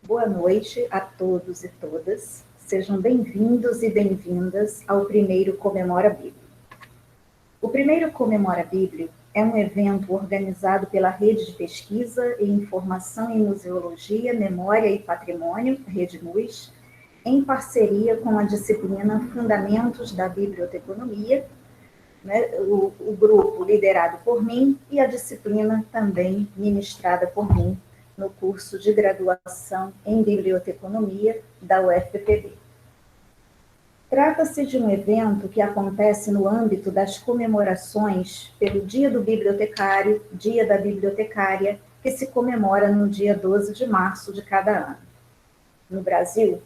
Boa noite a todos e todas. Sejam bem-vindos e bem-vindas ao primeiro Comemora Bíblia. O primeiro Comemora Bíblia é um evento organizado pela Rede de Pesquisa e Informação em Museologia, Memória e Patrimônio, Rede MUS, em parceria com a disciplina Fundamentos da Biblioteconomia, o grupo liderado por mim e a disciplina também ministrada por mim no curso de graduação em Biblioteconomia da UFPB. Trata-se de um evento que acontece no âmbito das comemorações pelo Dia do Bibliotecário, Dia da Bibliotecária, que se comemora no dia 12 de março de cada ano. No Brasil,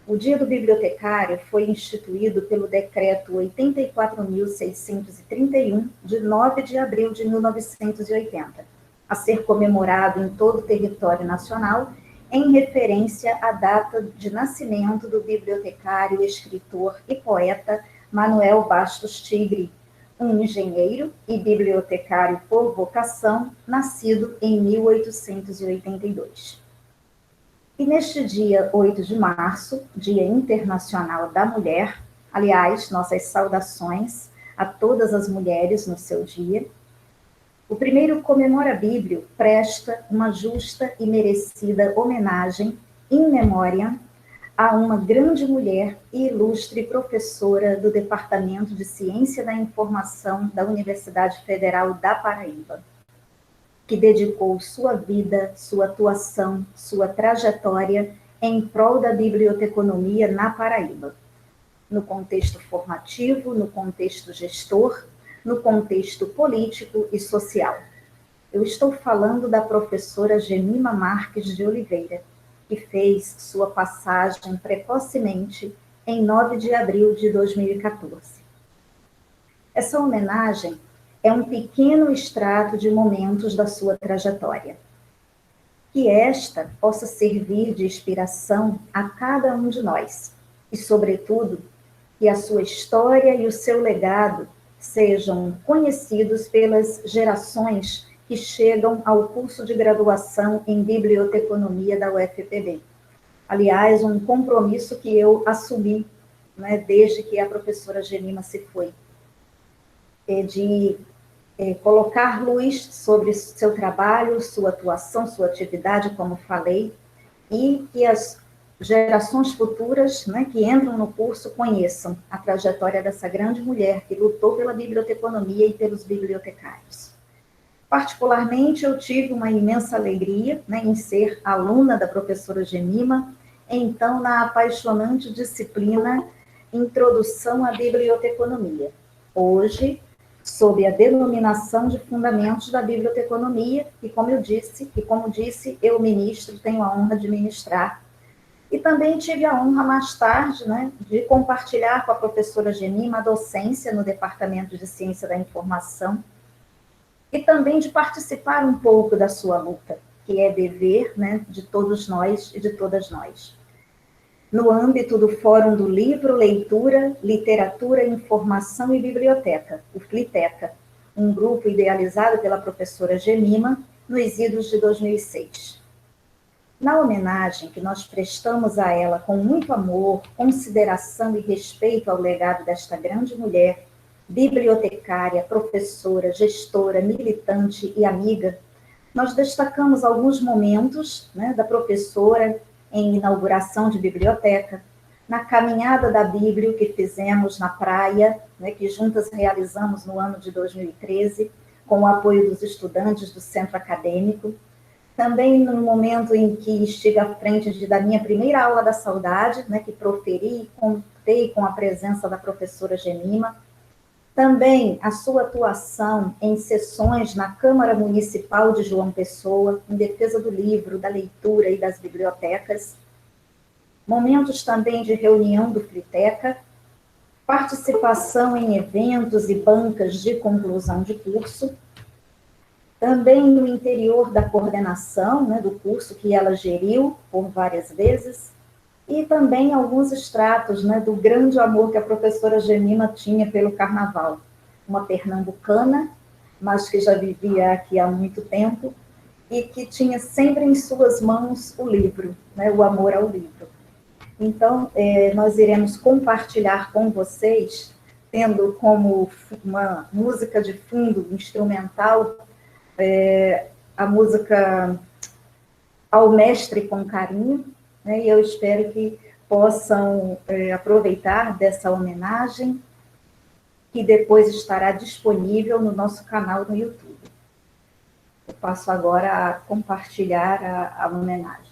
o Dia do Bibliotecário foi instituído pelo Decreto 84.631, de 9 de abril de 1980, a ser comemorado em todo o território nacional, em referência à data de nascimento do bibliotecário, escritor e poeta Manuel Bastos Tigre, um engenheiro e bibliotecário por vocação, nascido em 1882. E neste dia 8 de março, Dia Internacional da Mulher, aliás, nossas saudações a todas as mulheres no seu dia, o primeiro Comemora Bíblia presta uma justa e merecida homenagem, in memoriam, a uma grande mulher e ilustre professora do Departamento de Ciência da Informação da Universidade Federal da Paraíba, que dedicou sua vida, sua atuação, sua trajetória em prol da biblioteconomia na Paraíba, no contexto formativo, no contexto gestor, no contexto político e social. Eu estou falando da professora Gemima Marques de Oliveira, que fez sua passagem precocemente em 9 de abril de 2014. Essa homenagem é um pequeno extrato de momentos da sua trajetória. Que esta possa servir de inspiração a cada um de nós, e, sobretudo, que a sua história e o seu legado sejam conhecidos pelas gerações que chegam ao curso de graduação em Biblioteconomia da UFPB. Aliás, um compromisso que eu assumi, desde que a professora Gemima se foi, de colocar luz sobre seu trabalho, sua atuação, sua atividade, como falei, e que as gerações futuras, que entram no curso, conheçam a trajetória dessa grande mulher que lutou pela biblioteconomia e pelos bibliotecários. Particularmente, eu tive uma imensa alegria em ser aluna da professora Gemima, então na apaixonante disciplina Introdução à Biblioteconomia. Hoje, sob a denominação de Fundamentos da Biblioteconomia, e como disse, eu ministro, tenho a honra de ministrar. E também tive a honra, mais tarde, de compartilhar com a professora Gemima a docência no Departamento de Ciência da Informação, e também de participar um pouco da sua luta, que é dever de todos nós e de todas nós. No âmbito do Fórum do Livro, Leitura, Literatura, Informação e Biblioteca, o FLITECA, um grupo idealizado pela professora Gemima nos idos de 2006. Na homenagem que nós prestamos a ela com muito amor, consideração e respeito ao legado desta grande mulher, bibliotecária, professora, gestora, militante e amiga, nós destacamos alguns momentos da professora em inauguração de biblioteca, na caminhada da Bíblia que fizemos na praia, que juntas realizamos no ano de 2013, com o apoio dos estudantes do centro acadêmico, também no momento em que estive à frente da minha primeira aula da saudade, que proferi e contei com a presença da professora Gemima, também a sua atuação em sessões na Câmara Municipal de João Pessoa, em defesa do livro, da leitura e das bibliotecas, momentos também de reunião do FLITECA, participação em eventos e bancas de conclusão de curso, também no interior da coordenação do curso que ela geriu por várias vezes, e também alguns extratos do grande amor que a professora Gemima tinha pelo carnaval. Uma pernambucana, mas que já vivia aqui há muito tempo, e que tinha sempre em suas mãos o livro, né, o amor ao livro. Então, nós iremos compartilhar com vocês, tendo como uma música de fundo instrumental, a música Ao Mestre com Carinho, né, e eu espero que possam aproveitar dessa homenagem, que depois estará disponível no nosso canal no YouTube. Eu passo agora a compartilhar a homenagem.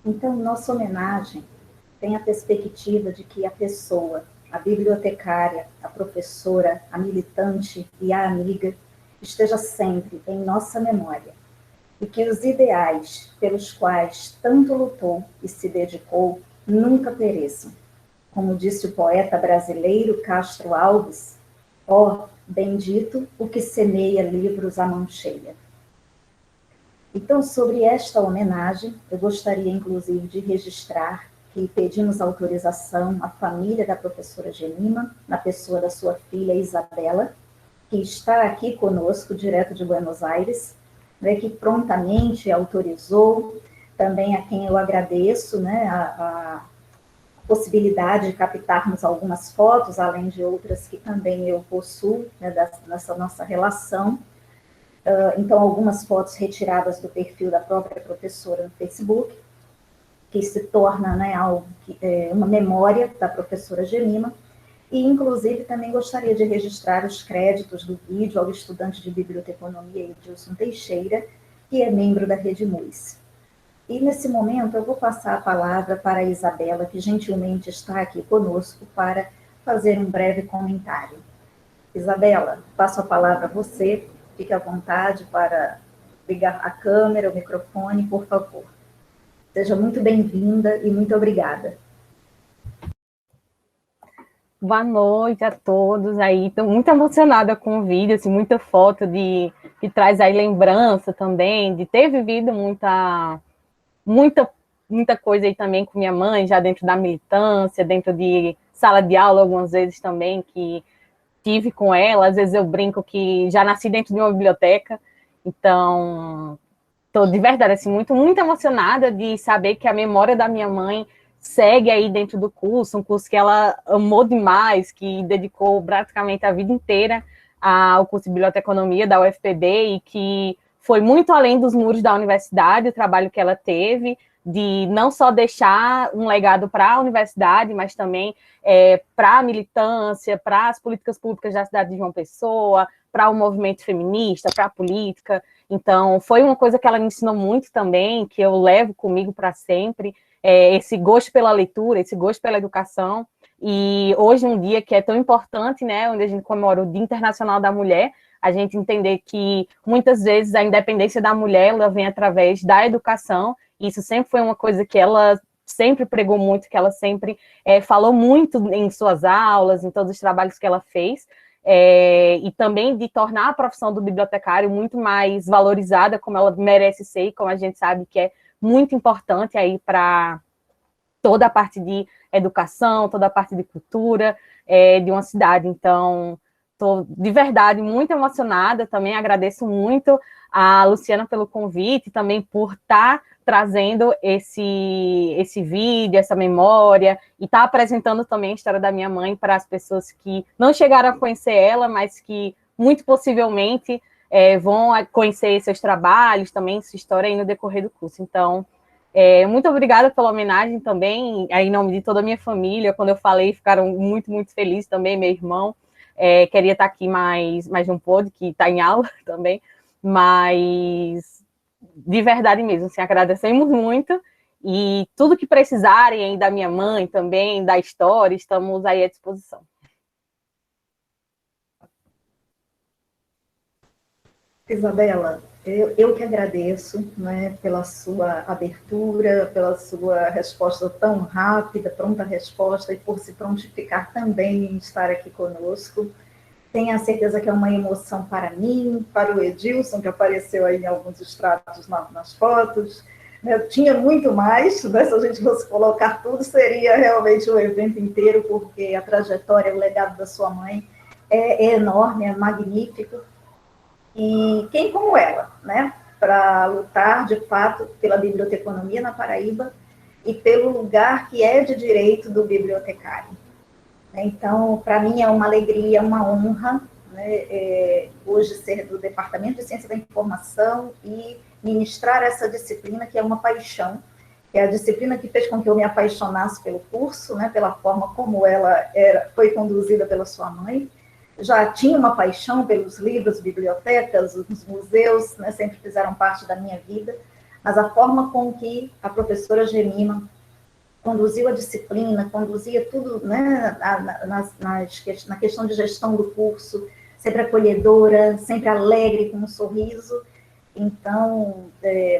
Então, nossa homenagem tem a perspectiva de que a pessoa, a bibliotecária, a professora, a militante e a amiga esteja sempre em nossa memória e que os ideais pelos quais tanto lutou e se dedicou nunca pereçam. Como disse o poeta brasileiro Castro Alves, ó, bendito o que semeia livros à mão cheia. Então, sobre esta homenagem, eu gostaria, inclusive, de registrar que pedimos autorização à família da professora Gemima, na pessoa da sua filha Isabela, que está aqui conosco, direto de Buenos Aires, né, que prontamente autorizou, também a quem eu agradeço, né, a possibilidade de captarmos algumas fotos, além de outras que também eu possuo, né, dessa nossa relação. Então, algumas fotos retiradas do perfil da própria professora no Facebook, que se torna, né, algo uma memória da professora Gemima, e, inclusive, também gostaria de registrar os créditos do vídeo ao estudante de biblioteconomia Edilson Teixeira, que é membro da Rede MUIS. E, nesse momento, eu vou passar a palavra para a Isabela, que gentilmente está aqui conosco, para fazer um breve comentário. Isabela, passo a palavra a você. Fique à vontade para ligar a câmera, o microfone, por favor. Seja muito bem-vinda e muito obrigada. Boa noite a todos aí. Estou muito emocionada com o vídeo, assim, muita foto de que traz aí lembrança também de ter vivido muita coisa aí também com minha mãe, já dentro da militância, dentro de sala de aula, algumas vezes também, que tive com ela. Às vezes eu brinco que já nasci dentro de uma biblioteca, então estou de verdade assim, muito emocionada de saber que a memória da minha mãe segue aí dentro do curso, um curso que ela amou demais, que dedicou praticamente a vida inteira ao curso de biblioteconomia da UFPB e que foi muito além dos muros da universidade, o trabalho que ela teve, de não só deixar um legado para a universidade, mas também para a militância, para as políticas públicas da cidade de João Pessoa, para o movimento feminista, para a política. Então, foi uma coisa que ela me ensinou muito também, que eu levo comigo para sempre, esse gosto pela leitura, esse gosto pela educação. E hoje, um dia que é tão importante, né, onde a gente comemora o Dia Internacional da Mulher, a gente entender que muitas vezes a independência da mulher ela vem através da educação. Isso sempre foi uma coisa que ela sempre pregou muito, que ela sempre falou muito em suas aulas, em todos os trabalhos que ela fez. E também de tornar a profissão do bibliotecário muito mais valorizada, como ela merece ser, e como a gente sabe que é muito importante aí para toda a parte de educação, toda a parte de cultura de uma cidade. Então, estou de verdade muito emocionada, também agradeço muito a Luciana pelo convite, também por estar trazendo esse vídeo, essa memória, e estar apresentando também a história da minha mãe para as pessoas que não chegaram a conhecer ela, mas que muito possivelmente vão conhecer seus trabalhos, também sua história aí no decorrer do curso. Então, muito obrigada pela homenagem também, aí em nome de toda a minha família. Quando eu falei, ficaram muito felizes também, meu irmão. Queria estar aqui mais não pôde, que está em aula também, mas de verdade mesmo, assim, agradecemos muito, e tudo que precisarem aí da minha mãe também, da história, estamos aí à disposição. Isabela, eu que agradeço, né, pela sua abertura, pela sua resposta tão rápida, pronta resposta, e por se prontificar também em estar aqui conosco. Tenho a certeza que é uma emoção para mim, para o Edilson, que apareceu aí em alguns extratos nas fotos. Eu tinha muito mais, né? Se a gente fosse colocar tudo, seria realmente o evento inteiro, porque a trajetória, o legado da sua mãe é enorme, é magnífico. E quem como ela, né? Para lutar, de fato, pela biblioteconomia na Paraíba e pelo lugar que é de direito do bibliotecário. Então, para mim é uma alegria, uma honra, né, hoje ser do Departamento de Ciência da Informação e ministrar essa disciplina que é uma paixão, que é a disciplina que fez com que eu me apaixonasse pelo curso, né, pela forma como ela foi conduzida pela sua mãe. Já tinha uma paixão pelos livros, bibliotecas, os museus, né, sempre fizeram parte da minha vida, mas a forma com que a professora Gemima conduziu a disciplina, conduzia tudo, né, na questão de gestão do curso, sempre acolhedora, sempre alegre, com um sorriso. Então,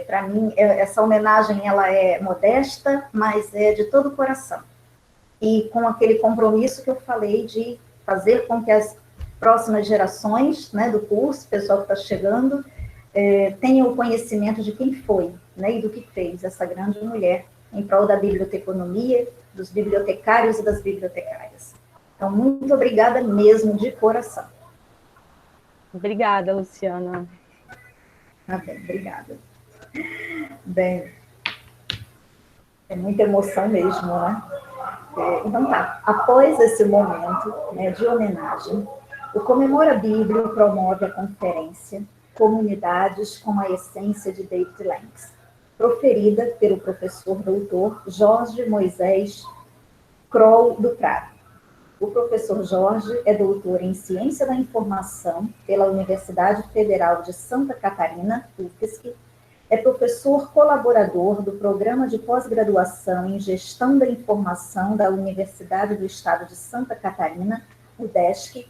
para mim, essa homenagem ela é modesta, mas é de todo o coração. E com aquele compromisso que eu falei de fazer com que as próximas gerações, né, do curso, o pessoal que está chegando, tenham o conhecimento de quem foi, né, e do que fez essa grande mulher em prol da biblioteconomia, dos bibliotecários e das bibliotecárias. Então, muito obrigada mesmo, de coração. Obrigada, Luciana. Bem, obrigada. Bem, é muita emoção mesmo, né? Então tá, após esse momento, né, de homenagem, o Comemora Bíblia promove a conferência Comunidades com a Essência de David Lanks, proferida pelo professor doutor Jorge Moisés Kroll do Prado. O professor Jorge é doutor em Ciência da Informação pela Universidade Federal de Santa Catarina, UFSC, é professor colaborador do Programa de Pós-Graduação em Gestão da Informação da Universidade do Estado de Santa Catarina, UDESC,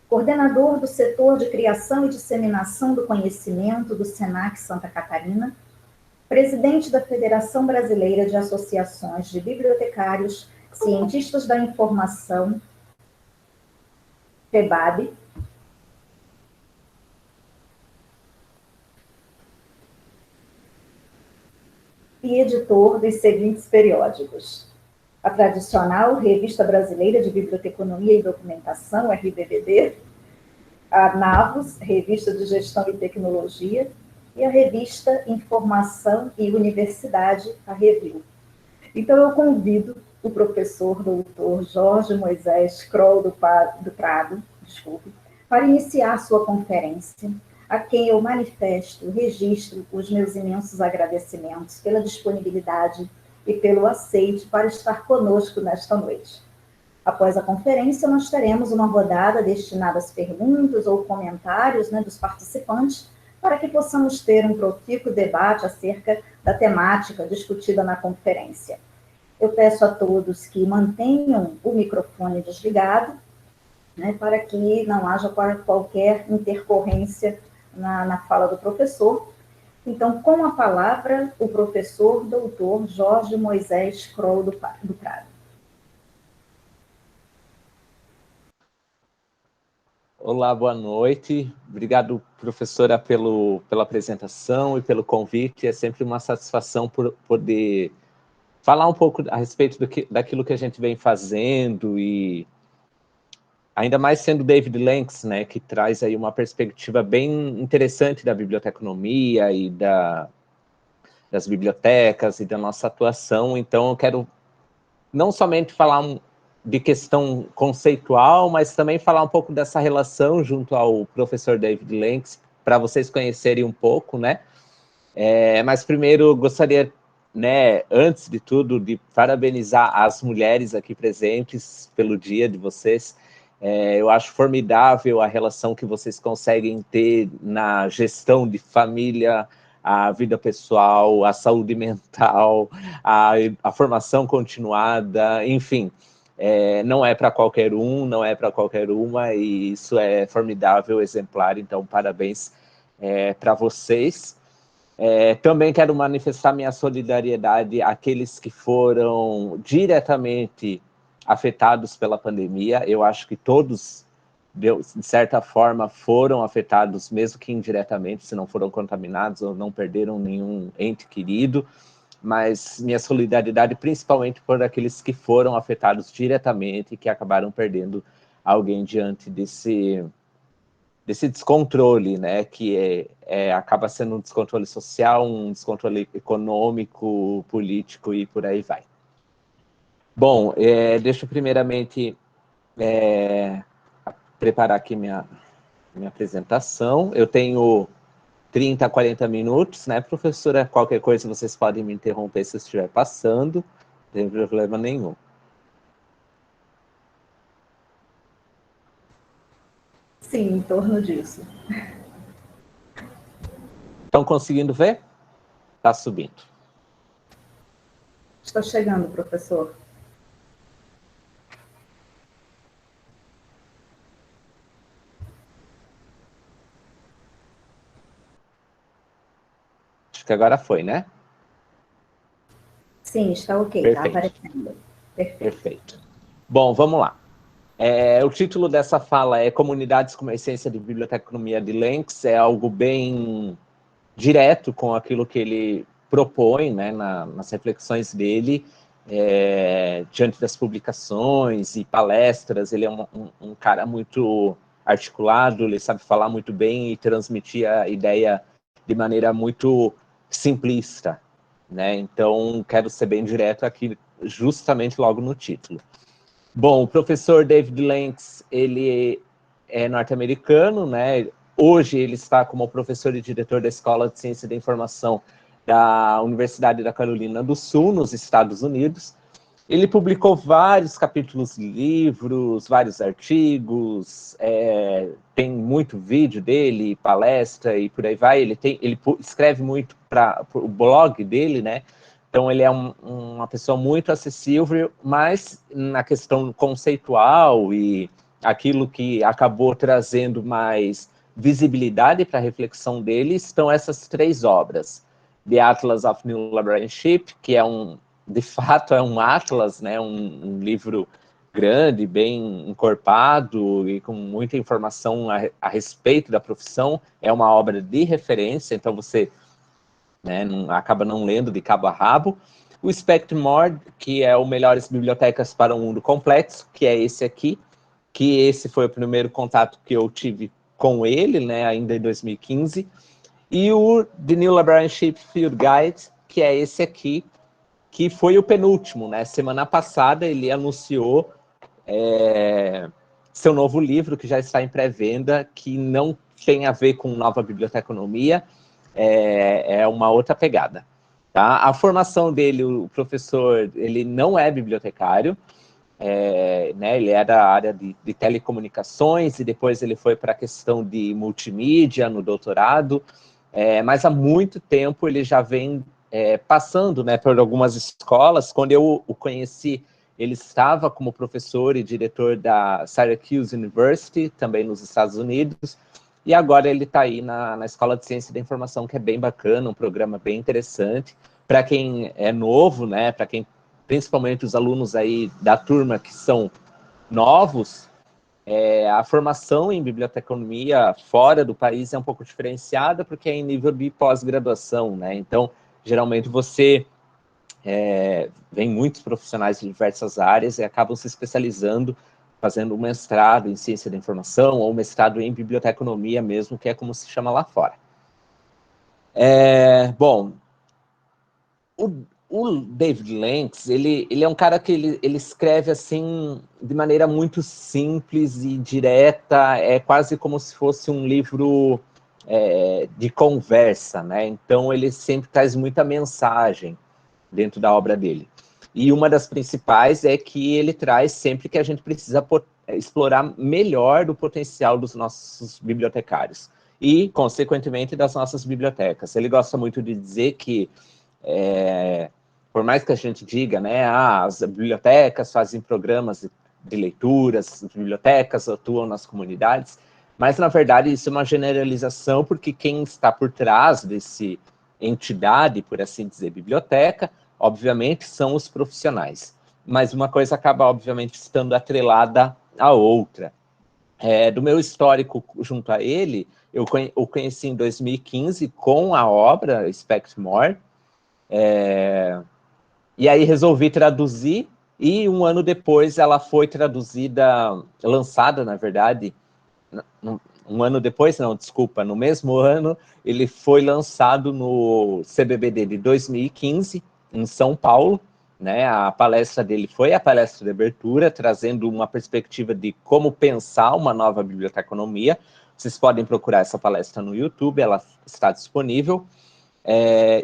coordenador do Setor de Criação e Disseminação do Conhecimento do SENAC Santa Catarina, presidente da Federação Brasileira de Associações de Bibliotecários, Cientistas da Informação, FEBAB, e editor dos seguintes periódicos: a tradicional Revista Brasileira de Biblioteconomia e Documentação, RBBD, a NAVOS, Revista de Gestão e Tecnologia, e a Revista Informação e Universidade, a Review. Então, eu convido o professor doutor Jorge Moisés Kroll do Prado, para iniciar sua conferência, a quem eu manifesto, registro os meus imensos agradecimentos pela disponibilidade e pelo aceite para estar conosco nesta noite. Após a conferência, nós teremos uma rodada destinada às perguntas ou comentários, né, dos participantes, para que possamos ter um profícuo debate acerca da temática discutida na conferência. Eu peço a todos que mantenham o microfone desligado, né, para que não haja qualquer intercorrência na fala do professor. Então, com a palavra, o professor doutor Jorge Moisés Kroll do Prado. Olá, boa noite. Obrigado, professora, pela apresentação e pelo convite. É sempre uma satisfação por poder falar um pouco a respeito daquilo que a gente vem fazendo, e ainda mais sendo David Lenx, né, que traz aí uma perspectiva bem interessante da biblioteconomia e das bibliotecas e da nossa atuação. Então, eu quero não somente falar de questão conceitual, mas também falar um pouco dessa relação junto ao professor David Lenx, para vocês conhecerem um pouco, né? Mas primeiro gostaria, né, antes de tudo, de parabenizar as mulheres aqui presentes pelo dia de vocês. Eu acho formidável a relação que vocês conseguem ter na gestão de família, a vida pessoal, a saúde mental, a formação continuada, enfim. Não é para qualquer um, não é para qualquer uma, e isso é formidável, exemplar, então parabéns para vocês. Também quero manifestar minha solidariedade àqueles que foram diretamente afetados pela pandemia. Eu acho que todos, de certa forma, foram afetados, mesmo que indiretamente, se não foram contaminados ou não perderam nenhum ente querido, mas minha solidariedade principalmente por aqueles que foram afetados diretamente e que acabaram perdendo alguém diante desse descontrole, né, que acaba sendo um descontrole social, um descontrole econômico, político e por aí vai. Bom, deixa eu primeiramente preparar aqui minha apresentação. Eu tenho 30 a 40 minutos, né, professora? Qualquer coisa vocês podem me interromper se eu estiver passando, não tem problema nenhum. Sim, em torno disso. Estão conseguindo ver? Está subindo. Está chegando, professor. Acho que agora foi, né? Sim, está ok, está aparecendo. Perfeito. Bom, vamos lá. O título dessa fala é Comunidades com uma Essência de Biblioteconomia de Lenx. É algo bem direto com aquilo que ele propõe, né, nas reflexões dele, diante das publicações e palestras. Ele é um cara muito articulado, ele sabe falar muito bem e transmitir a ideia de maneira muito simplista, né? Então, quero ser bem direto aqui, justamente logo no título. Bom, o professor David Lenx, ele é norte-americano, né? Hoje ele está como professor e diretor da Escola de Ciência da Informação da Universidade da Carolina do Sul, nos Estados Unidos. Ele publicou vários capítulos de livros, vários artigos, tem muito vídeo dele, palestra e por aí vai. Ele escreve muito para o blog dele, né? Então, ele é uma pessoa muito acessível, mas na questão conceitual e aquilo que acabou trazendo mais visibilidade para a reflexão dele estão essas três obras. The Atlas of New Librarianship, que de fato é um atlas, né, um livro grande, bem encorpado e com muita informação a respeito da profissão. É uma obra de referência, então você né? Acaba não lendo de cabo a rabo. O Spectrum More, que é o Melhores Bibliotecas para um Mundo Complexo, que é esse aqui, que esse foi o primeiro contato que eu tive com ele, né, ainda em 2015. E o The New Librarianship Field Guide, que é esse aqui, que foi o penúltimo, né? Semana passada ele anunciou seu novo livro, que já está em pré-venda, que não tem a ver com nova biblioteconomia, é uma outra pegada. Tá? A formação dele, o professor, ele não é bibliotecário, né, ele é da área de telecomunicações, e depois ele foi para a questão de multimídia no doutorado, mas há muito tempo ele já vem passando, né, por algumas escolas. Quando eu o conheci, ele estava como professor e diretor da Syracuse University, também nos Estados Unidos, e agora ele está aí na Escola de Ciência da Informação, que é bem bacana, um programa bem interessante. Para quem é novo, né, para quem, principalmente os alunos aí da turma que são novos, a formação em biblioteconomia fora do país é um pouco diferenciada, porque é em nível de pós-graduação, né? Então, geralmente vem muitos profissionais de diversas áreas e acabam se especializando, fazendo um mestrado em ciência da informação ou um mestrado em biblioteconomia mesmo, que é como se chama lá fora. Bom, o David Lanks, ele é um cara que ele escreve assim de maneira muito simples e direta, é quase como se fosse um livro de conversa, né? Então ele sempre traz muita mensagem dentro da obra dele. E uma das principais é que ele traz sempre que a gente precisa explorar melhor do potencial dos nossos bibliotecários e, consequentemente, das nossas bibliotecas. Ele gosta muito de dizer que por mais que a gente diga, né, as bibliotecas fazem programas de leituras, as bibliotecas atuam nas comunidades, mas, na verdade, isso é uma generalização, porque quem está por trás desse entidade, por assim dizer, biblioteca, obviamente, são os profissionais. Mas uma coisa acaba, obviamente, estando atrelada à outra. Do meu histórico junto a ele, eu o conheci em 2015 com a obra Spectrum More, e aí resolvi traduzir, e um ano depois ela foi traduzida, lançada, na verdade, um ano depois, não, desculpa, no mesmo ano, ele foi lançado no CBBD de 2015, em São Paulo, né? A palestra dele foi a palestra de abertura, trazendo uma perspectiva de como pensar uma nova biblioteconomia. Vocês podem procurar essa palestra no YouTube, ela está disponível.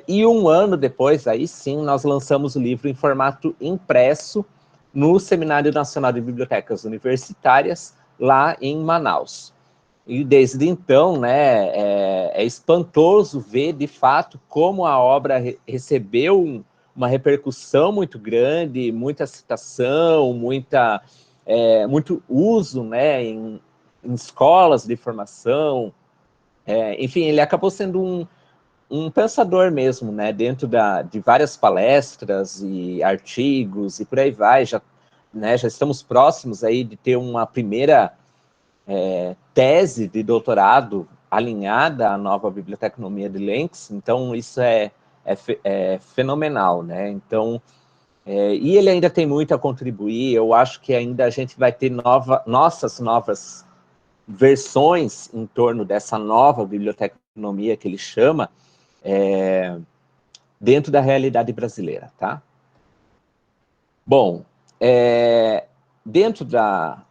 E um ano depois, aí sim, nós lançamos o livro em formato impresso no Seminário Nacional de Bibliotecas Universitárias, lá em Manaus. E desde então, né, é espantoso ver, de fato, como a obra recebeu uma repercussão muito grande, muita citação, muito uso, né, em escolas de formação. Enfim, ele acabou sendo um pensador mesmo, né, dentro de várias palestras e artigos e por aí vai. Já estamos próximos aí de ter uma primeira tese de doutorado alinhada à nova biblioteconomia de Lanks, então isso é fenomenal, né? Então, e ele ainda tem muito a contribuir. Eu acho que ainda a gente vai ter nossas novas versões em torno dessa nova biblioteconomia que ele chama, dentro da realidade brasileira, tá? Bom, dentro da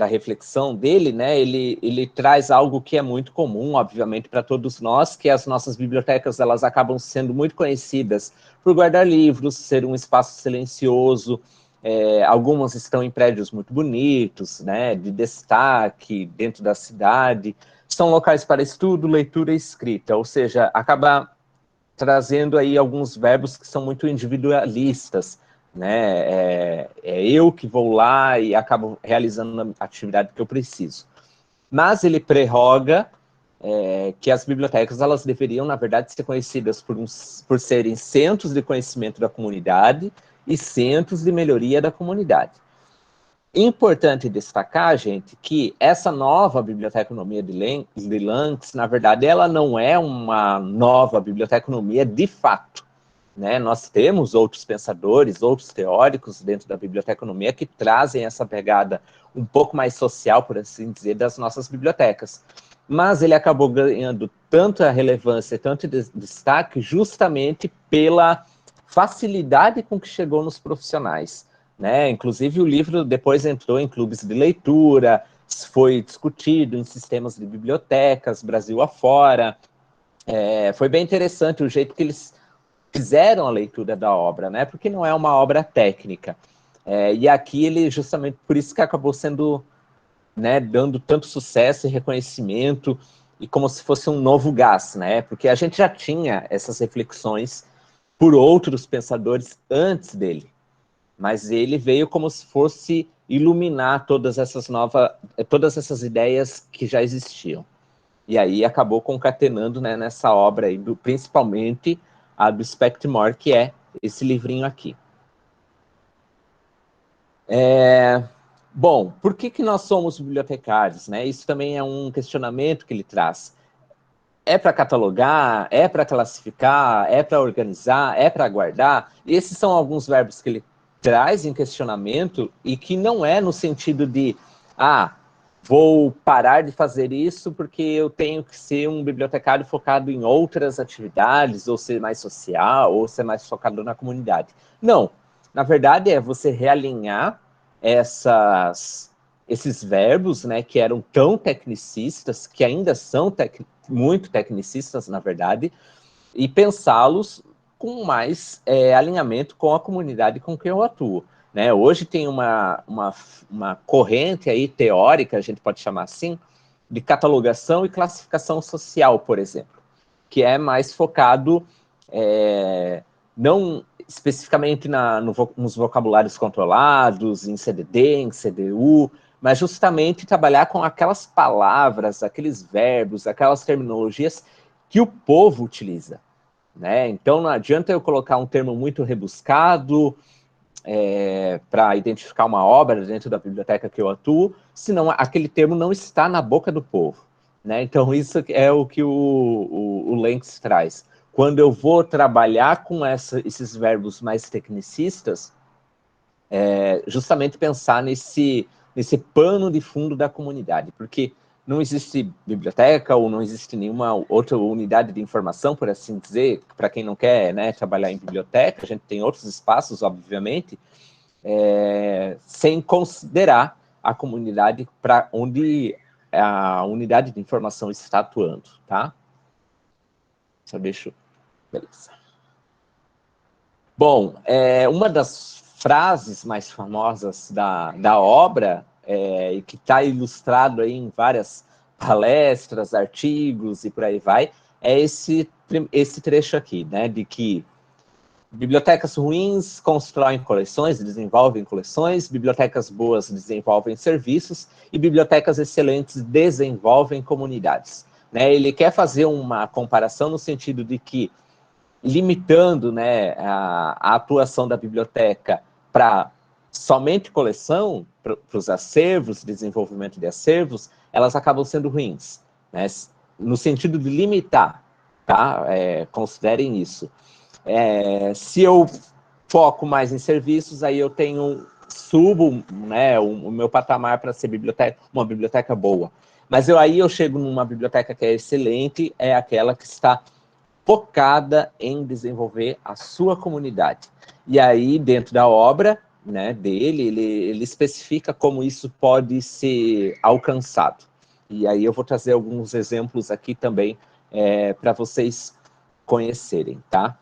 reflexão dele, né, ele traz algo que é muito comum, obviamente, para todos nós, que as nossas bibliotecas, elas acabam sendo muito conhecidas por guardar livros, ser um espaço silencioso. Algumas estão em prédios muito bonitos, né, de destaque dentro da cidade, são locais para estudo, leitura e escrita, ou seja, acaba trazendo aí alguns verbos que são muito individualistas, né? Eu que vou lá e acabo realizando a atividade que eu preciso. Mas ele prerroga que as bibliotecas, elas deveriam, na verdade, ser conhecidas por serem centros de conhecimento da comunidade e centros de melhoria da comunidade. Importante destacar, gente, que essa nova biblioteconomia de Lanx, na verdade, ela não é uma nova biblioteconomia de fato, né? Nós temos outros pensadores, outros teóricos dentro da biblioteconomia que trazem essa pegada um pouco mais social, por assim dizer, das nossas bibliotecas. Mas ele acabou ganhando tanta relevância, tanto destaque, justamente pela facilidade com que chegou nos profissionais, né? Inclusive, o livro depois entrou em clubes de leitura, foi discutido em sistemas de bibliotecas, Brasil afora. Foi bem interessante o jeito que eles fizeram a leitura da obra, né? Porque não é uma obra técnica. E aqui ele, justamente por isso que acabou sendo, né, dando tanto sucesso e reconhecimento, e como se fosse um novo gás, né? Porque a gente já tinha essas reflexões por outros pensadores antes dele, mas ele veio como se fosse iluminar todas essas ideias que já existiam. E aí acabou concatenando, né, nessa obra aí, principalmente a do Spectmore, que é esse livrinho aqui. Bom, por que nós somos bibliotecários, né? Isso também é um questionamento que ele traz. É para catalogar, é para classificar, é para organizar, é para guardar? Esses são alguns verbos que ele traz em questionamento e que não é no sentido de, vou parar de fazer isso porque eu tenho que ser um bibliotecário focado em outras atividades, ou ser mais social, ou ser mais focado na comunidade. Não, na verdade é você realinhar esses verbos, né, que eram tão tecnicistas, que ainda são muito tecnicistas, na verdade, e pensá-los com mais alinhamento com a comunidade com quem eu atuo. Né? Hoje tem uma corrente aí teórica, a gente pode chamar assim, de catalogação e classificação social, por exemplo, que é mais focado não especificamente nos vocabulários controlados, em CDD, em CDU, mas justamente trabalhar com aquelas palavras, aqueles verbos, aquelas terminologias que o povo utiliza. Né? Então, não adianta eu colocar um termo muito rebuscado para identificar uma obra dentro da biblioteca que eu atuo, senão aquele termo não está na boca do povo. Né? Então, isso é o que o Lanx traz. Quando eu vou trabalhar com esses verbos mais tecnicistas, justamente pensar nesse pano de fundo da comunidade, porque não existe biblioteca ou não existe nenhuma outra unidade de informação, por assim dizer, para quem não quer, né, trabalhar em biblioteca, a gente tem outros espaços, obviamente, sem considerar a comunidade para onde a unidade de informação está atuando, tá? Só deixa eu... Beleza. Bom, uma das frases mais famosas da obra, e que está ilustrado aí em várias palestras, artigos e por aí vai, é esse trecho aqui, né, de que bibliotecas ruins constroem coleções, desenvolvem coleções, bibliotecas boas desenvolvem serviços e bibliotecas excelentes desenvolvem comunidades. Né? Ele quer fazer uma comparação no sentido de que, limitando, né, a atuação da biblioteca para somente coleção, para os acervos, desenvolvimento de acervos, elas acabam sendo ruins, né? No sentido de limitar, tá? Considerem isso. Se eu foco mais em serviços, aí eu subo, né, o meu patamar para ser uma biblioteca boa. Mas aí eu chego numa biblioteca que é excelente, é aquela que está focada em desenvolver a sua comunidade. E aí, dentro da obra, né, dele, ele especifica como isso pode ser alcançado. E aí eu vou trazer alguns exemplos aqui também para vocês conhecerem, tá?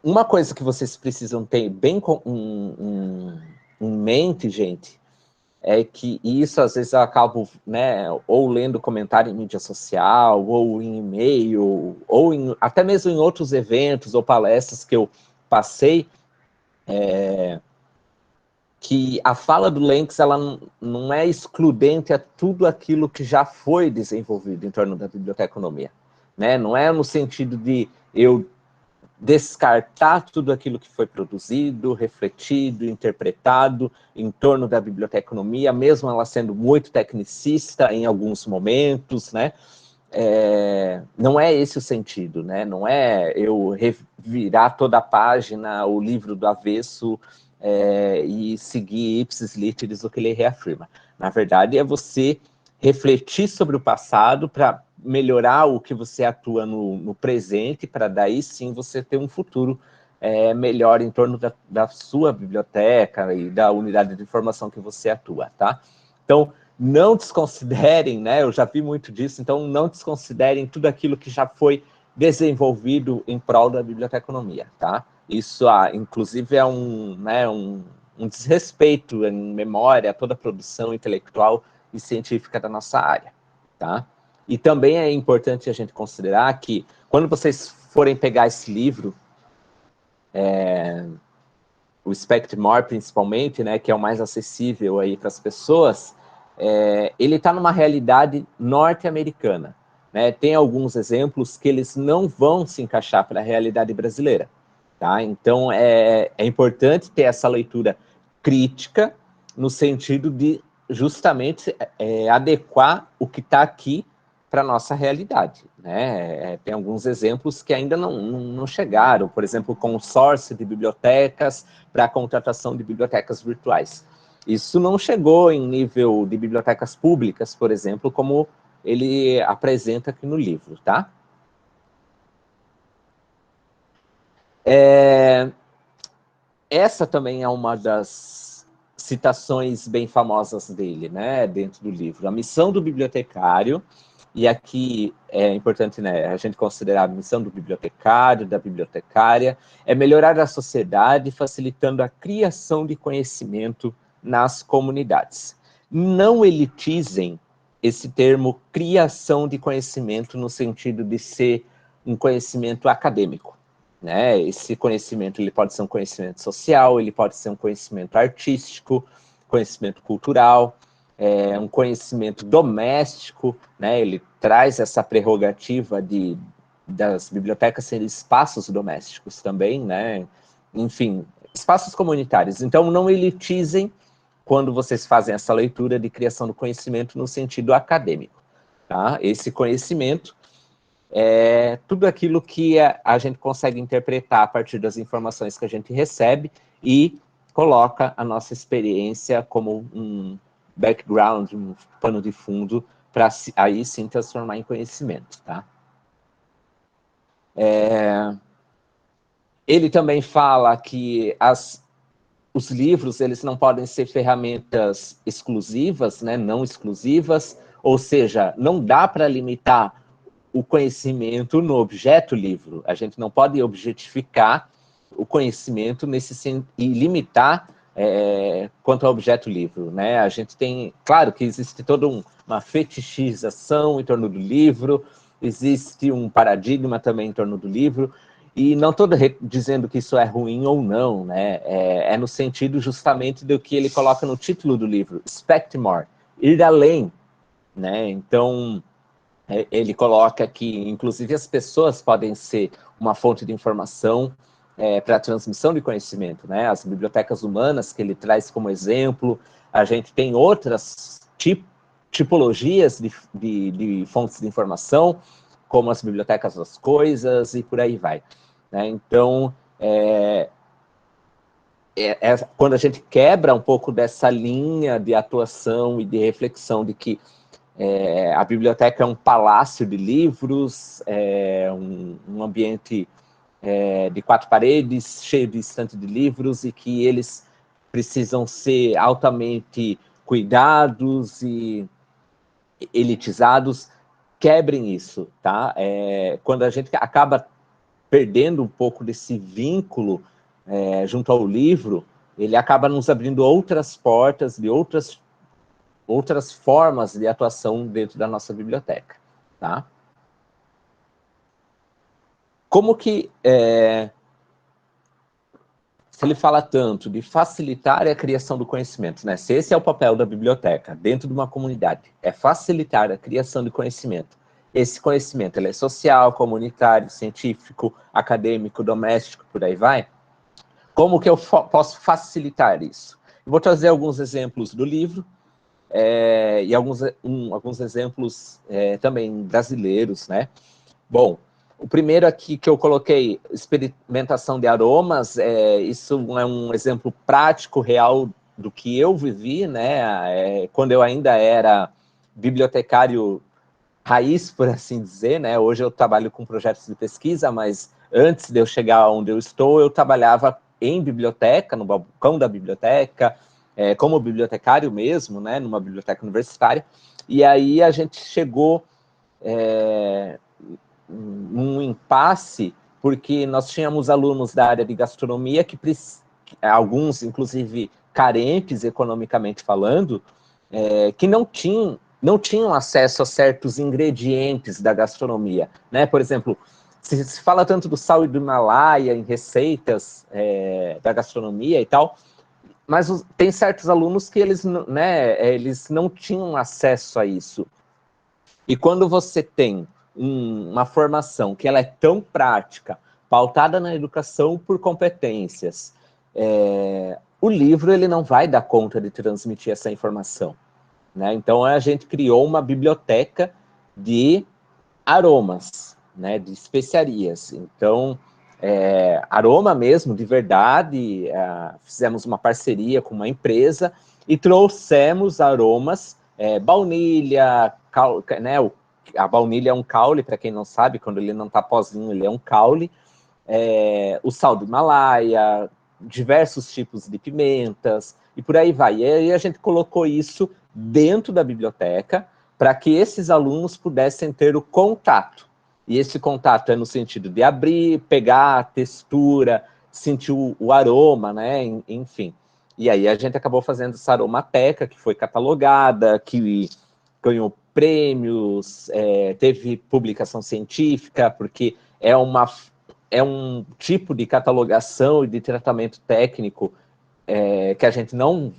Uma coisa que vocês precisam ter bem em mente, gente, é que isso às vezes eu acabo, né, ou lendo comentário em mídia social, ou em e-mail, ou até mesmo em outros eventos ou palestras que eu passei, que a fala do Lanx, ela não é excludente a tudo aquilo que já foi desenvolvido em torno da biblioteconomia. Né? Não é no sentido de eu descartar tudo aquilo que foi produzido, refletido, interpretado em torno da biblioteconomia, mesmo ela sendo muito tecnicista em alguns momentos, né? Não é esse o sentido, né? Não é eu revirar toda a página, o livro do avesso, e seguir ipsis literis o que ele reafirma. Na verdade, é você refletir sobre o passado para melhorar o que você atua no presente, para daí sim você ter um futuro melhor em torno da sua biblioteca e da unidade de informação que você atua, tá? Então, não desconsiderem, né? Eu já vi muito disso, então não desconsiderem tudo aquilo que já foi desenvolvido em prol da biblioteconomia, tá? Isso, inclusive, é um desrespeito em memória a toda a produção intelectual e científica da nossa área, tá? E também é importante a gente considerar que, quando vocês forem pegar esse livro, o Spectmore, principalmente, né, que é o mais acessível aí para as pessoas, ele está numa realidade norte-americana, né? Tem alguns exemplos que eles não vão se encaixar para a realidade brasileira, tá? Então, é importante ter essa leitura crítica, no sentido de justamente adequar o que está aqui para a nossa realidade, né? Tem alguns exemplos que ainda não chegaram, por exemplo, o consórcio de bibliotecas para a contratação de bibliotecas virtuais. Isso não chegou em nível de bibliotecas públicas, por exemplo, como ele apresenta aqui no livro, tá? Essa também é uma das citações bem famosas dele, né, dentro do livro. A missão do bibliotecário, e aqui é importante, né, a gente considerar a missão do bibliotecário, da bibliotecária, é melhorar a sociedade, facilitando a criação de conhecimento nas comunidades. Não elitizem esse termo criação de conhecimento no sentido de ser um conhecimento acadêmico, né? Esse conhecimento ele pode ser um conhecimento social, ele pode ser um conhecimento artístico, conhecimento cultural, um conhecimento doméstico, né? Ele traz essa prerrogativa das bibliotecas serem espaços domésticos também, né? Enfim, espaços comunitários. Então, não elitizem quando vocês fazem essa leitura de criação do conhecimento no sentido acadêmico, tá? Esse conhecimento é tudo aquilo que a gente consegue interpretar a partir das informações que a gente recebe e coloca a nossa experiência como um background, um pano de fundo, para aí sim transformar em conhecimento, tá? Ele também fala que os livros, eles não podem ser ferramentas exclusivas, né, não exclusivas, ou seja, não dá para limitar o conhecimento no objeto livro. A gente não pode objetificar o conhecimento e limitar quanto ao objeto livro, né? A gente tem, claro que existe toda uma fetichização em torno do livro, existe um paradigma também em torno do livro, e não estou dizendo que isso é ruim ou não, né? É no sentido justamente do que ele coloca no título do livro, Spectmore, ir além, né? Então, ele coloca que, inclusive, as pessoas podem ser uma fonte de informação para a transmissão de conhecimento, né? As bibliotecas humanas, que ele traz como exemplo, a gente tem outras tipologias de fontes de informação, como as bibliotecas das coisas, e por aí vai, né? Então, quando a gente quebra um pouco dessa linha de atuação e de reflexão de que a biblioteca é um palácio de livros, um ambiente de 4 paredes, cheio de estante de livros, e que eles precisam ser altamente cuidados e elitizados. Quebrem isso, tá? Quando a gente acaba perdendo um pouco desse vínculo junto ao livro, ele acaba nos abrindo outras portas de outras formas de atuação dentro da nossa biblioteca, tá? Como que, se ele fala tanto de facilitar a criação do conhecimento, né? Se esse é o papel da biblioteca dentro de uma comunidade, é facilitar a criação de conhecimento, esse conhecimento ele é social, comunitário, científico, acadêmico, doméstico, por aí vai. Como que eu posso facilitar isso? Eu vou trazer alguns exemplos do livro, e alguns exemplos também brasileiros, né? Bom, o primeiro aqui que eu coloquei, experimentação de aromas, isso é um exemplo prático, real, do que eu vivi, né? Quando eu ainda era bibliotecário raiz, por assim dizer, né? Hoje eu trabalho com projetos de pesquisa, mas antes de eu chegar onde eu estou, eu trabalhava em biblioteca, no balcão da biblioteca, como bibliotecário mesmo, né? Numa biblioteca universitária. E aí a gente chegou num impasse, porque nós tínhamos alunos da área de gastronomia que alguns, inclusive, carentes economicamente falando, que não tinham acesso a certos ingredientes da gastronomia, né? Por exemplo, se fala tanto do sal do Himalaia em receitas da gastronomia e tal, mas tem certos alunos que eles não tinham acesso a isso. E quando você tem uma formação que ela é tão prática, pautada na educação por competências, o livro ele não vai dar conta de transmitir essa informação, né? Então a gente criou uma biblioteca de aromas, né, de especiarias. Então, aroma mesmo, de verdade, fizemos uma parceria com uma empresa e trouxemos aromas, baunilha, né, a baunilha é um caule, para quem não sabe, quando ele não está pozinho, ele é um caule, o sal do Himalaia, diversos tipos de pimentas, e por aí vai. E aí a gente colocou isso dentro da biblioteca, para que esses alunos pudessem ter o contato. E esse contato é no sentido de abrir, pegar a textura, sentir o aroma, né? Enfim. E aí a gente acabou fazendo essa aromateca, que foi catalogada, que ganhou prêmios, teve publicação científica, porque é um tipo de catalogação e de tratamento técnico que a gente não,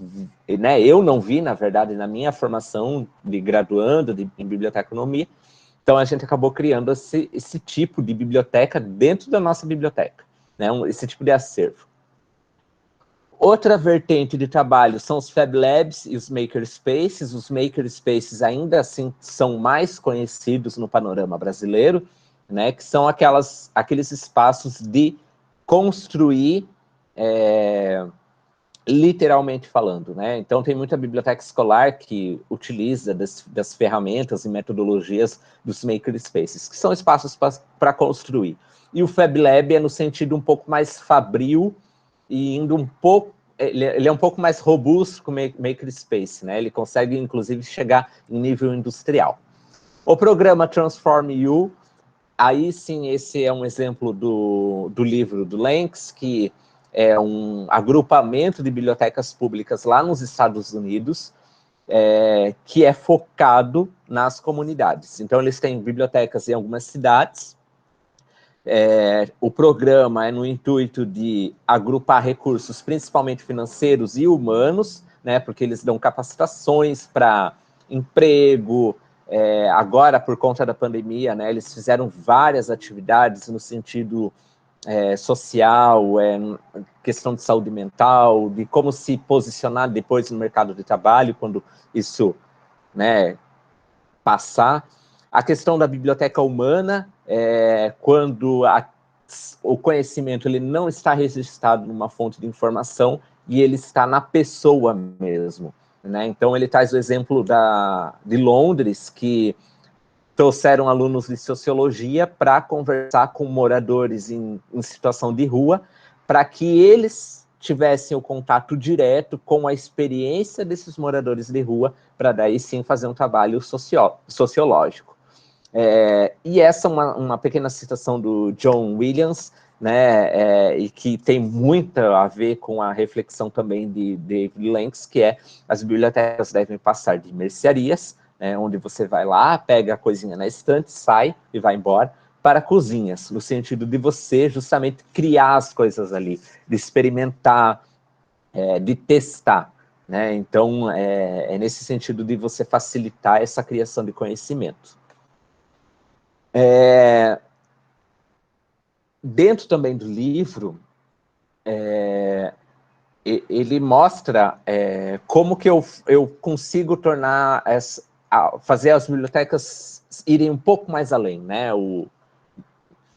né, eu não vi, na verdade, na minha formação de graduando em biblioteconomia. Então a gente acabou criando esse tipo de biblioteca dentro da nossa biblioteca, né, esse tipo de acervo. Outra vertente de trabalho são os Fab Labs e os Makerspaces. Os Makerspaces ainda assim são mais conhecidos no panorama brasileiro, né, que são aqueles espaços de construir, literalmente falando, né? Então tem muita biblioteca escolar que utiliza das ferramentas e metodologias dos makerspaces, que são espaços para construir. E o Fab Lab é no sentido um pouco mais fabril e indo um pouco, ele é um pouco mais robusto que o makerspace, né? Ele consegue inclusive chegar em nível industrial. O programa Transform You, aí sim, esse é um exemplo do livro do Lenx, que é um agrupamento de bibliotecas públicas lá nos Estados Unidos, que é focado nas comunidades. Então, eles têm bibliotecas em algumas cidades. O programa é no intuito de agrupar recursos, principalmente financeiros e humanos, né, porque eles dão capacitações para emprego. Agora, por conta da pandemia, né, eles fizeram várias atividades no sentido social, questão de saúde mental, de como se posicionar depois no mercado de trabalho, quando isso, né, passar. A questão da biblioteca humana, quando o conhecimento ele não está registrado numa fonte de informação e ele está na pessoa mesmo, né? Então, ele traz o exemplo de Londres, que trouxeram alunos de sociologia para conversar com moradores em situação de rua, para que eles tivessem o contato direto com a experiência desses moradores de rua, para daí sim fazer um trabalho sociológico. E essa é uma pequena citação do John Williams, né, e que tem muito a ver com a reflexão também de David Lenx, que é: as bibliotecas devem passar de mercearias, onde você vai lá, pega a coisinha na estante, sai e vai embora, para cozinhas, no sentido de você justamente criar as coisas ali, de experimentar, de testar, né? Então, é nesse sentido de você facilitar essa criação de conhecimento. Dentro também do livro, ele mostra como que eu consigo tornar fazer as bibliotecas irem um pouco mais além, né?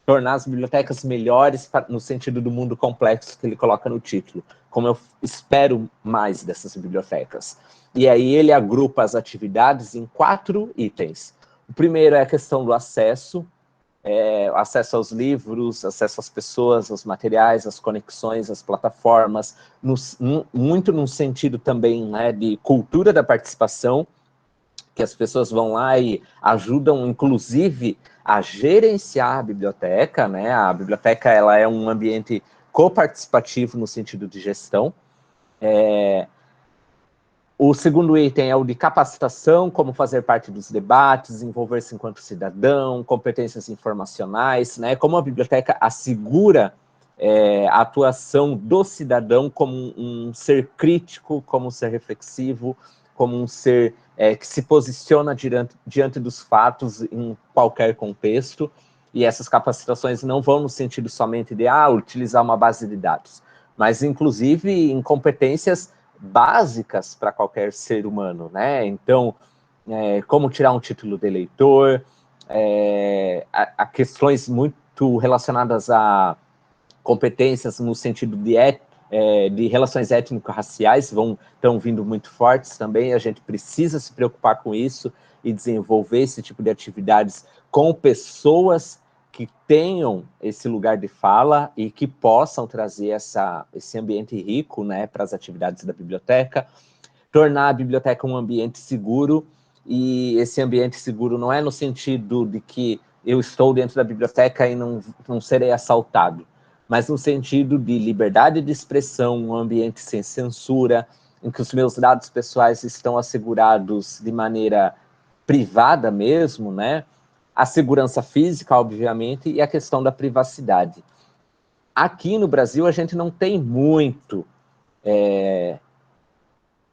Tornar as bibliotecas melhores no sentido do mundo complexo que ele coloca no título, como eu espero mais dessas bibliotecas. E aí ele agrupa as atividades em 4 itens. O primeiro é a questão do acesso, acesso aos livros, acesso às pessoas, aos materiais, às conexões, às plataformas, muito no sentido também, né, de cultura da participação, que as pessoas vão lá e ajudam, inclusive, a gerenciar a biblioteca, né? A biblioteca, ela é um ambiente coparticipativo no sentido de gestão. O segundo item é o de capacitação, como fazer parte dos debates, envolver-se enquanto cidadão, competências informacionais, né? Como a biblioteca assegura a atuação do cidadão como um ser crítico, como um ser reflexivo, como um ser que se posiciona diante dos fatos em qualquer contexto, e essas capacitações não vão no sentido somente de utilizar uma base de dados, mas inclusive em competências básicas para qualquer ser humano, né? Então, como tirar um título de eleitor, a questões muito relacionadas a competências no sentido de relações étnico-raciais estão vindo muito fortes também, a gente precisa se preocupar com isso e desenvolver esse tipo de atividades com pessoas que tenham esse lugar de fala e que possam trazer esse ambiente rico, né, para as atividades da biblioteca, tornar a biblioteca um ambiente seguro, e esse ambiente seguro não é no sentido de que eu estou dentro da biblioteca e não serei assaltado, mas no sentido de liberdade de expressão, um ambiente sem censura, em que os meus dados pessoais estão assegurados de maneira privada mesmo, né? A segurança física, obviamente, e a questão da privacidade. Aqui no Brasil, a gente não tem muito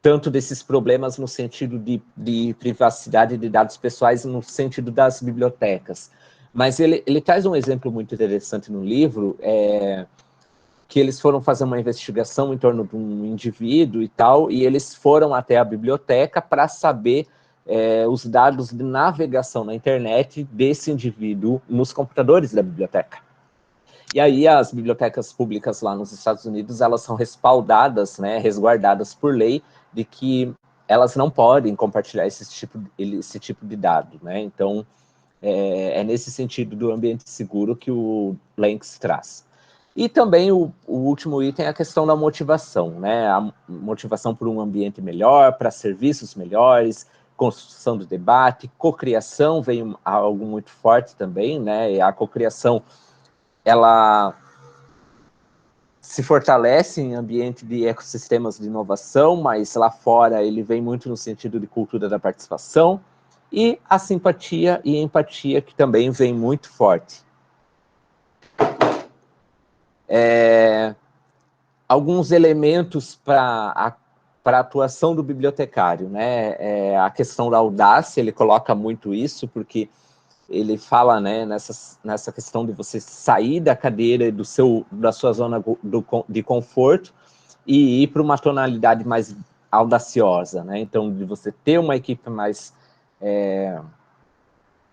tanto desses problemas no sentido de privacidade de dados pessoais, no sentido das bibliotecas. Mas ele traz um exemplo muito interessante no livro, que eles foram fazer uma investigação em torno de um indivíduo e tal, e eles foram até a biblioteca para saber os dados de navegação na internet desse indivíduo nos computadores da biblioteca. E aí as bibliotecas públicas lá nos Estados Unidos, elas são respaldadas, né, resguardadas por lei, de que elas não podem compartilhar esse tipo de dado, né? Então, nesse sentido do ambiente seguro que o Lanks traz. E também o último item é a questão da motivação, né? A motivação por um ambiente melhor, para serviços melhores, construção do debate, cocriação vem algo muito forte também, né? E a cocriação, ela se fortalece em ambiente de ecossistemas de inovação, mas lá fora ele vem muito no sentido de cultura da participação, e a simpatia e empatia, que também vem muito forte. Alguns elementos para a atuação do bibliotecário, né? A questão da audácia, ele coloca muito isso, porque ele fala, né, nessa questão de você sair da cadeira da sua zona de conforto e ir para uma tonalidade mais audaciosa, né? Então, de você ter uma equipe mais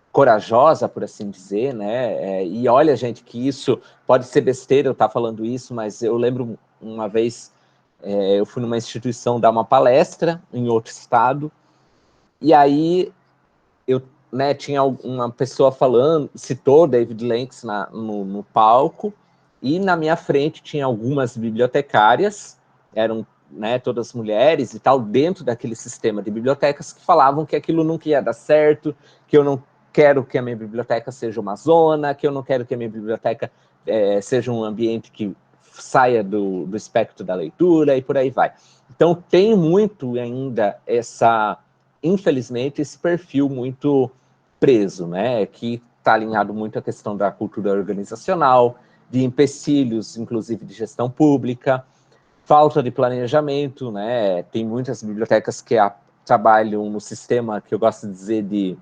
corajosa, por assim dizer, né? E olha, gente, que isso pode ser besteira eu estar falando isso, mas eu lembro uma vez, eu fui numa instituição dar uma palestra em outro estado, e aí eu tinha uma pessoa falando, citou David Lanks no palco, e na minha frente tinha algumas bibliotecárias, eram todas mulheres e tal, dentro daquele sistema de bibliotecas, que falavam que aquilo nunca ia dar certo, que eu não quero que a minha biblioteca seja uma zona, que eu não quero que a minha biblioteca seja um ambiente que saia do espectro da leitura, e por aí vai. Então, tem muito ainda infelizmente, esse perfil muito preso, né, que está alinhado muito à questão da cultura organizacional, de empecilhos, inclusive de gestão pública, falta de planejamento, né, tem muitas bibliotecas que trabalham no sistema que eu gosto de dizer de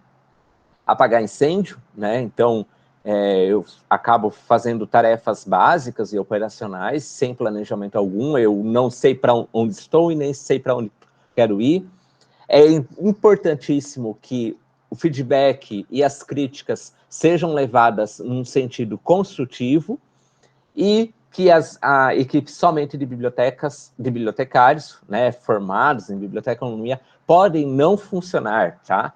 apagar incêndio, né? Então, eu acabo fazendo tarefas básicas e operacionais, sem planejamento algum, eu não sei para onde estou e nem sei para onde quero ir. É importantíssimo que o feedback e as críticas sejam levadas num sentido construtivo e que a equipe somente de bibliotecários, né, formados em biblioteconomia, podem não funcionar, tá?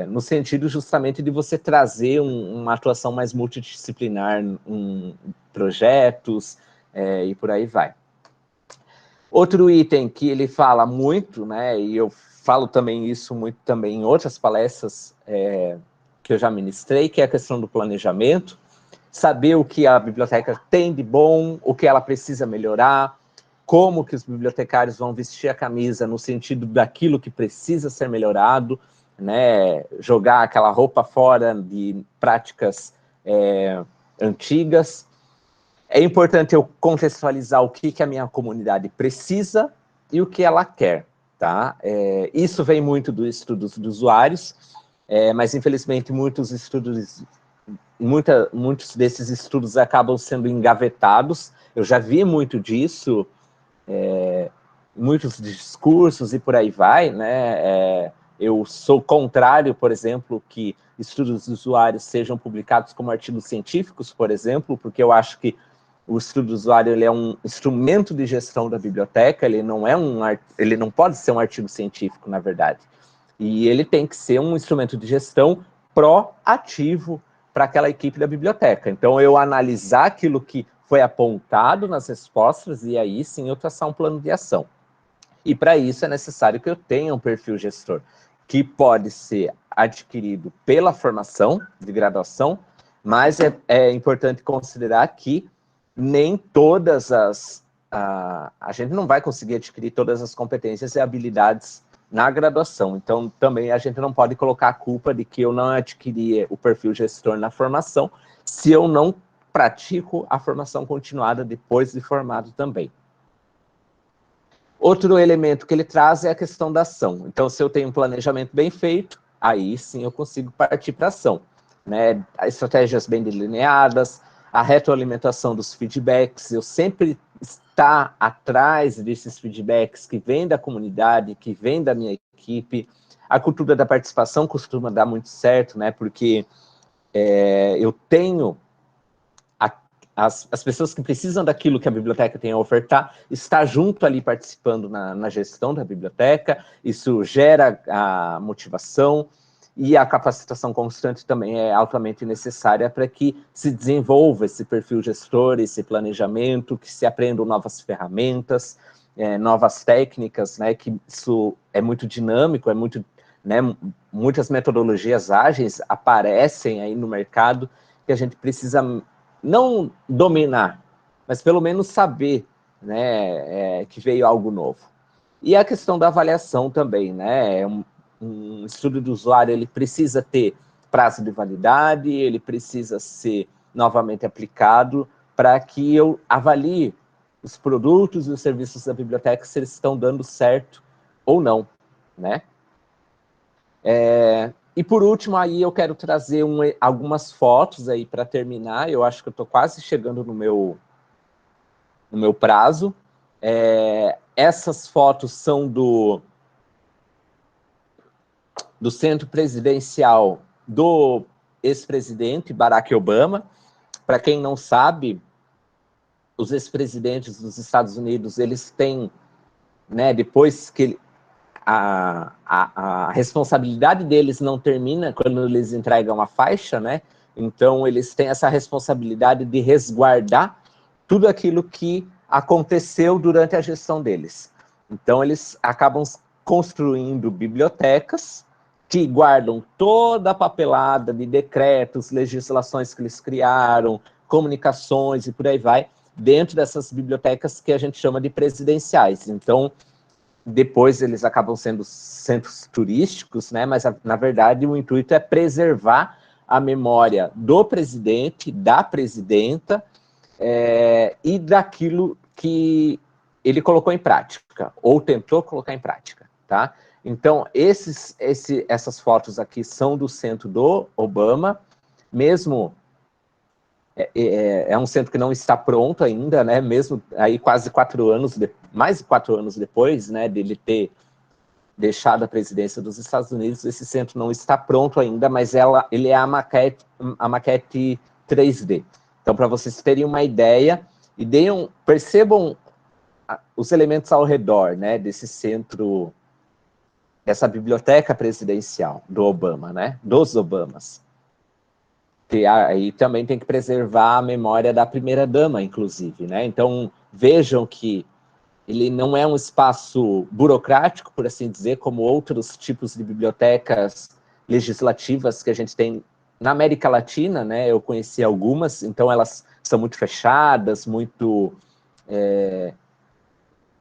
No sentido justamente de você trazer uma atuação mais multidisciplinar em projetos e por aí vai. Outro item que ele fala muito, né, e eu falo também isso muito também em outras palestras que eu já ministrei, que é a questão do planejamento, saber o que a biblioteca tem de bom, o que ela precisa melhorar, como que os bibliotecários vão vestir a camisa no sentido daquilo que precisa ser melhorado, né, jogar aquela roupa fora de práticas antigas. É importante eu contextualizar o que a minha comunidade precisa e o que ela quer, tá? Isso vem muito do estudo dos usuários, mas infelizmente muitos desses estudos acabam sendo engavetados. Eu já vi muito disso, muitos discursos e por aí vai, né? Eu sou contrário, por exemplo, que estudos dos usuários sejam publicados como artigos científicos, por exemplo, porque eu acho que o estudo do usuário ele é um instrumento de gestão da biblioteca, ele não pode ser um artigo científico, na verdade. E ele tem que ser um instrumento de gestão proativo para aquela equipe da biblioteca. Então, eu analisar aquilo que foi apontado nas respostas e aí sim eu traçar um plano de ação. E para isso é necessário que eu tenha um perfil gestor, que pode ser adquirido pela formação de graduação, mas é importante considerar que nem todas a gente não vai conseguir adquirir todas as competências e habilidades na graduação. Então, também a gente não pode colocar a culpa de que eu não adquiri o perfil gestor na formação, se eu não pratico a formação continuada depois de formado também. Outro elemento que ele traz é a questão da ação. Então, se eu tenho um planejamento bem feito, aí sim eu consigo partir para a ação, né? Estratégias bem delineadas, a retroalimentação dos feedbacks, eu sempre estar atrás desses feedbacks que vêm da comunidade, que vêm da minha equipe. A cultura da participação costuma dar muito certo, né? Porque eu tenho as pessoas que precisam daquilo que a biblioteca tem a ofertar, está junto ali participando na gestão da biblioteca, isso gera a motivação, e a capacitação constante também é altamente necessária para que se desenvolva esse perfil gestor, esse planejamento, que se aprendam novas ferramentas, novas técnicas, né, que isso é muito dinâmico, né, muitas metodologias ágeis aparecem aí no mercado que a gente precisa não dominar, mas pelo menos saber, né, que veio algo novo. E a questão da avaliação também, né, um estudo do usuário, ele precisa ter prazo de validade, ele precisa ser novamente aplicado para que eu avalie os produtos e os serviços da biblioteca, se eles estão dando certo ou não, né? E por último, aí eu quero trazer algumas fotos aí para terminar, eu acho que eu estou quase chegando no meu prazo. Essas fotos são do centro presidencial do ex-presidente Barack Obama. Para quem não sabe, os ex-presidentes dos Estados Unidos, eles têm, né, depois que a responsabilidade deles não termina quando eles entregam a faixa, né? Então, eles têm essa responsabilidade de resguardar tudo aquilo que aconteceu durante a gestão deles. Então, eles acabam construindo bibliotecas que guardam toda a papelada de decretos, legislações que eles criaram, comunicações e por aí vai, dentro dessas bibliotecas que a gente chama de presidenciais. Então, depois eles acabam sendo centros turísticos, né? Mas, na verdade, o intuito é preservar a memória do presidente, da presidenta, e daquilo que ele colocou em prática, ou tentou colocar em prática, tá? Então, essas fotos aqui são do centro do Obama, mesmo é um centro que não está pronto ainda, né? Mesmo aí quase 4 anos, mais de 4 anos depois, né, dele ter deixado a presidência dos Estados Unidos, esse centro não está pronto ainda, mas ele é a maquete 3D. Então, para vocês terem uma ideia, e percebam os elementos ao redor, né, desse centro, dessa biblioteca presidencial do Obama, né, dos Obamas. Que aí também tem que preservar a memória da primeira-dama, inclusive, né? Então, vejam que ele não é um espaço burocrático, por assim dizer, como outros tipos de bibliotecas legislativas que a gente tem na América Latina, né? Eu conheci algumas, então elas são muito fechadas, muito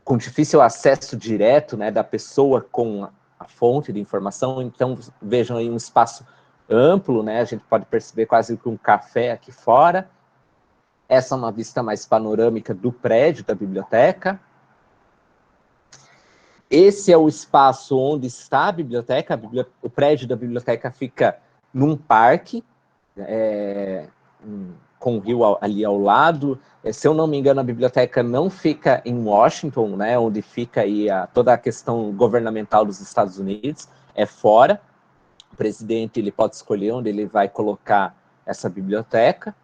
com difícil acesso direto, né, da pessoa com a fonte de informação. Então, vejam aí um espaço amplo, né? A gente pode perceber quase que um café aqui fora. Essa é uma vista mais panorâmica do prédio da biblioteca. Esse é o espaço onde está a biblioteca. O prédio da biblioteca fica num parque, com o rio ali ao lado. Se eu não me engano, a biblioteca não fica em Washington, né, onde fica aí toda a questão governamental dos Estados Unidos, é fora. O presidente ele pode escolher onde ele vai colocar essa biblioteca.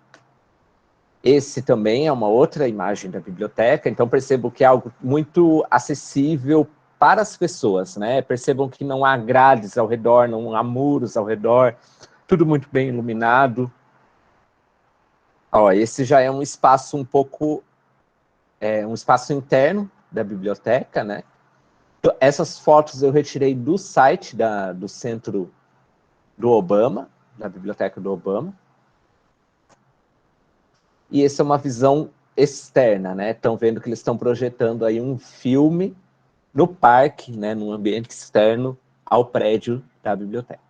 Esse também é uma outra imagem da biblioteca, então percebo que é algo muito acessível para as pessoas, né? Percebam que não há grades ao redor, não há muros ao redor, tudo muito bem iluminado. Ó, esse já é um espaço um pouco... um espaço interno da biblioteca, né? Essas fotos eu retirei do site do Centro do Obama, da Biblioteca do Obama. E essa é uma visão externa, né? Estão vendo que eles estão projetando aí um filme no parque, né? Num ambiente externo ao prédio da biblioteca.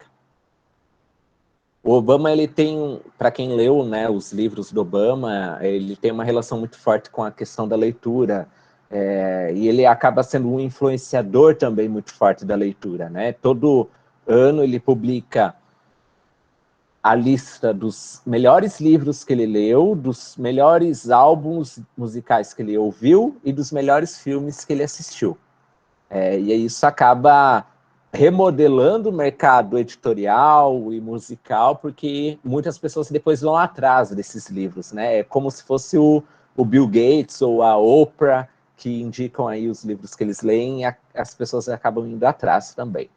O Obama, ele tem, para quem leu, né, os livros do Obama, ele tem uma relação muito forte com a questão da leitura, e ele acaba sendo um influenciador também muito forte da leitura, né? Todo ano ele publica a lista dos melhores livros que ele leu, dos melhores álbuns musicais que ele ouviu e dos melhores filmes que ele assistiu. E isso acaba remodelando o mercado editorial e musical, porque muitas pessoas depois vão atrás desses livros, né? É como se fosse o Bill Gates ou a Oprah, que indicam aí os livros que eles leem, e as pessoas acabam indo atrás também.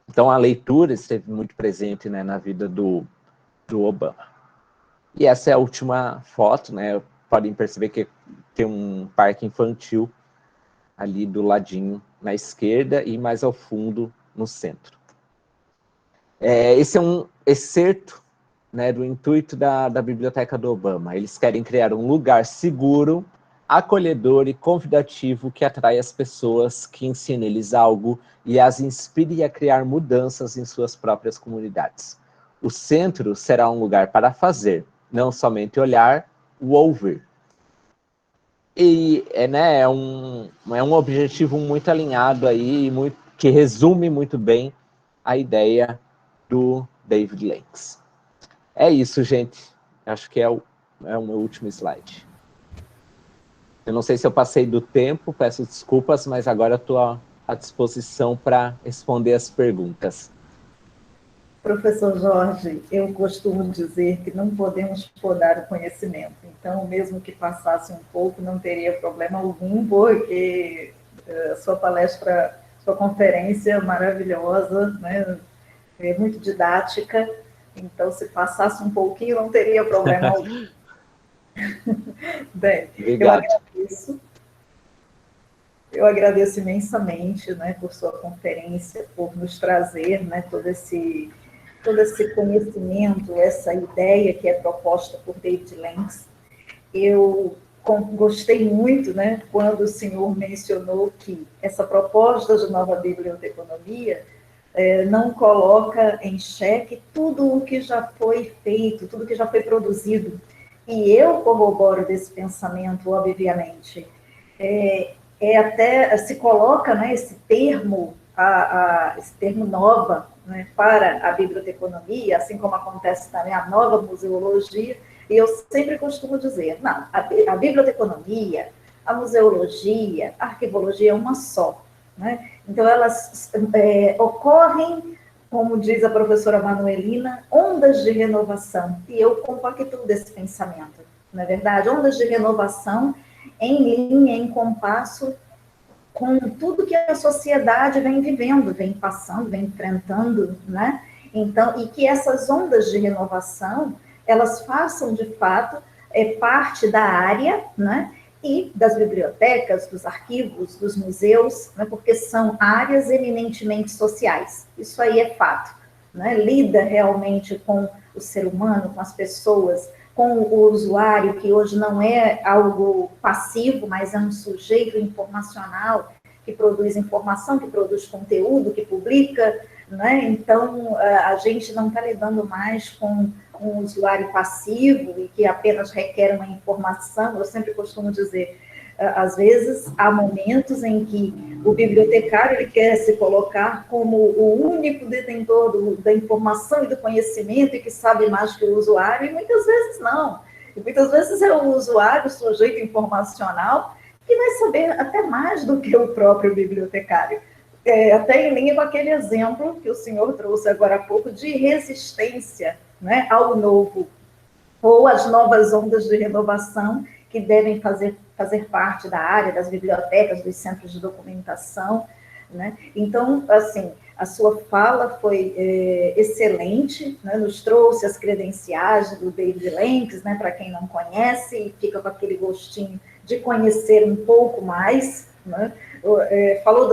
Então, a leitura esteve muito presente, né, na vida do Obama. E essa é a última foto, né? Podem perceber que tem um parque infantil ali do ladinho, na esquerda, e mais ao fundo, no centro. Esse é um excerto, né, do intuito da Biblioteca do Obama. Eles querem criar um lugar seguro, acolhedor e convidativo que atrai as pessoas, que ensine eles algo e as inspire a criar mudanças em suas próprias comunidades. O centro será um lugar para fazer, não somente olhar, o ouvir. E né, é um objetivo muito alinhado aí, que resume muito bem a ideia do David Lanks. É isso, gente. Acho que é o meu último slide. Eu não sei se eu passei do tempo, peço desculpas, mas agora eu estou à disposição para responder as perguntas. Professor Jorge, eu costumo dizer que não podemos podar o conhecimento. Então, mesmo que passasse um pouco, não teria problema algum, porque sua palestra, sua conferência maravilhosa, né, é muito didática. Então, se passasse um pouquinho, não teria problema algum. Bem, obrigado. Eu agradeço imensamente, né, por sua conferência, por nos trazer, né, todo esse conhecimento, essa ideia que é proposta por David Lanks. Eu gostei muito, né, quando o senhor mencionou que essa proposta de nova biblioteconomia não coloca em xeque tudo o que já foi feito, tudo que já foi produzido. E eu corroboro desse pensamento, obviamente. Até se coloca, né, esse termo esse termo nova, né, para a biblioteconomia, assim como acontece também a nova museologia, e eu sempre costumo dizer, não, a biblioteconomia, a museologia, a arquivologia é uma só, né? Então, elas ocorrem, como diz a professora Manuelina, ondas de renovação, e eu compactuo desse pensamento, não é verdade? Ondas de renovação em linha, em compasso com tudo que a sociedade vem vivendo, vem passando, vem enfrentando, né? Então, e que essas ondas de renovação, elas façam, de fato, parte da área, né? E das bibliotecas, dos arquivos, dos museus, né? Porque são áreas eminentemente sociais. Isso aí é fato, né? Lida realmente com o ser humano, com as pessoas, com o usuário, que hoje não é algo passivo, mas é um sujeito informacional que produz informação, que produz conteúdo, que publica, né? Então, a gente não está lidando mais com um usuário passivo e que apenas requer uma informação. Eu sempre costumo dizer, às vezes, há momentos em que o bibliotecário ele quer se colocar como o único detentor da informação e do conhecimento e que sabe mais que o usuário, e muitas vezes não. E muitas vezes é o usuário, o sujeito informacional, que vai saber até mais do que o próprio bibliotecário. Até em linha com aquele exemplo que o senhor trouxe agora há pouco de resistência, né, ao novo, ou as novas ondas de renovação que devem fazer parte da área das bibliotecas, dos centros de documentação, né? Então, assim, a sua fala foi excelente, né? Nos trouxe as credenciais do David Lenks, né? Para quem não conhece, e fica com aquele gostinho de conhecer um pouco mais, né? Falou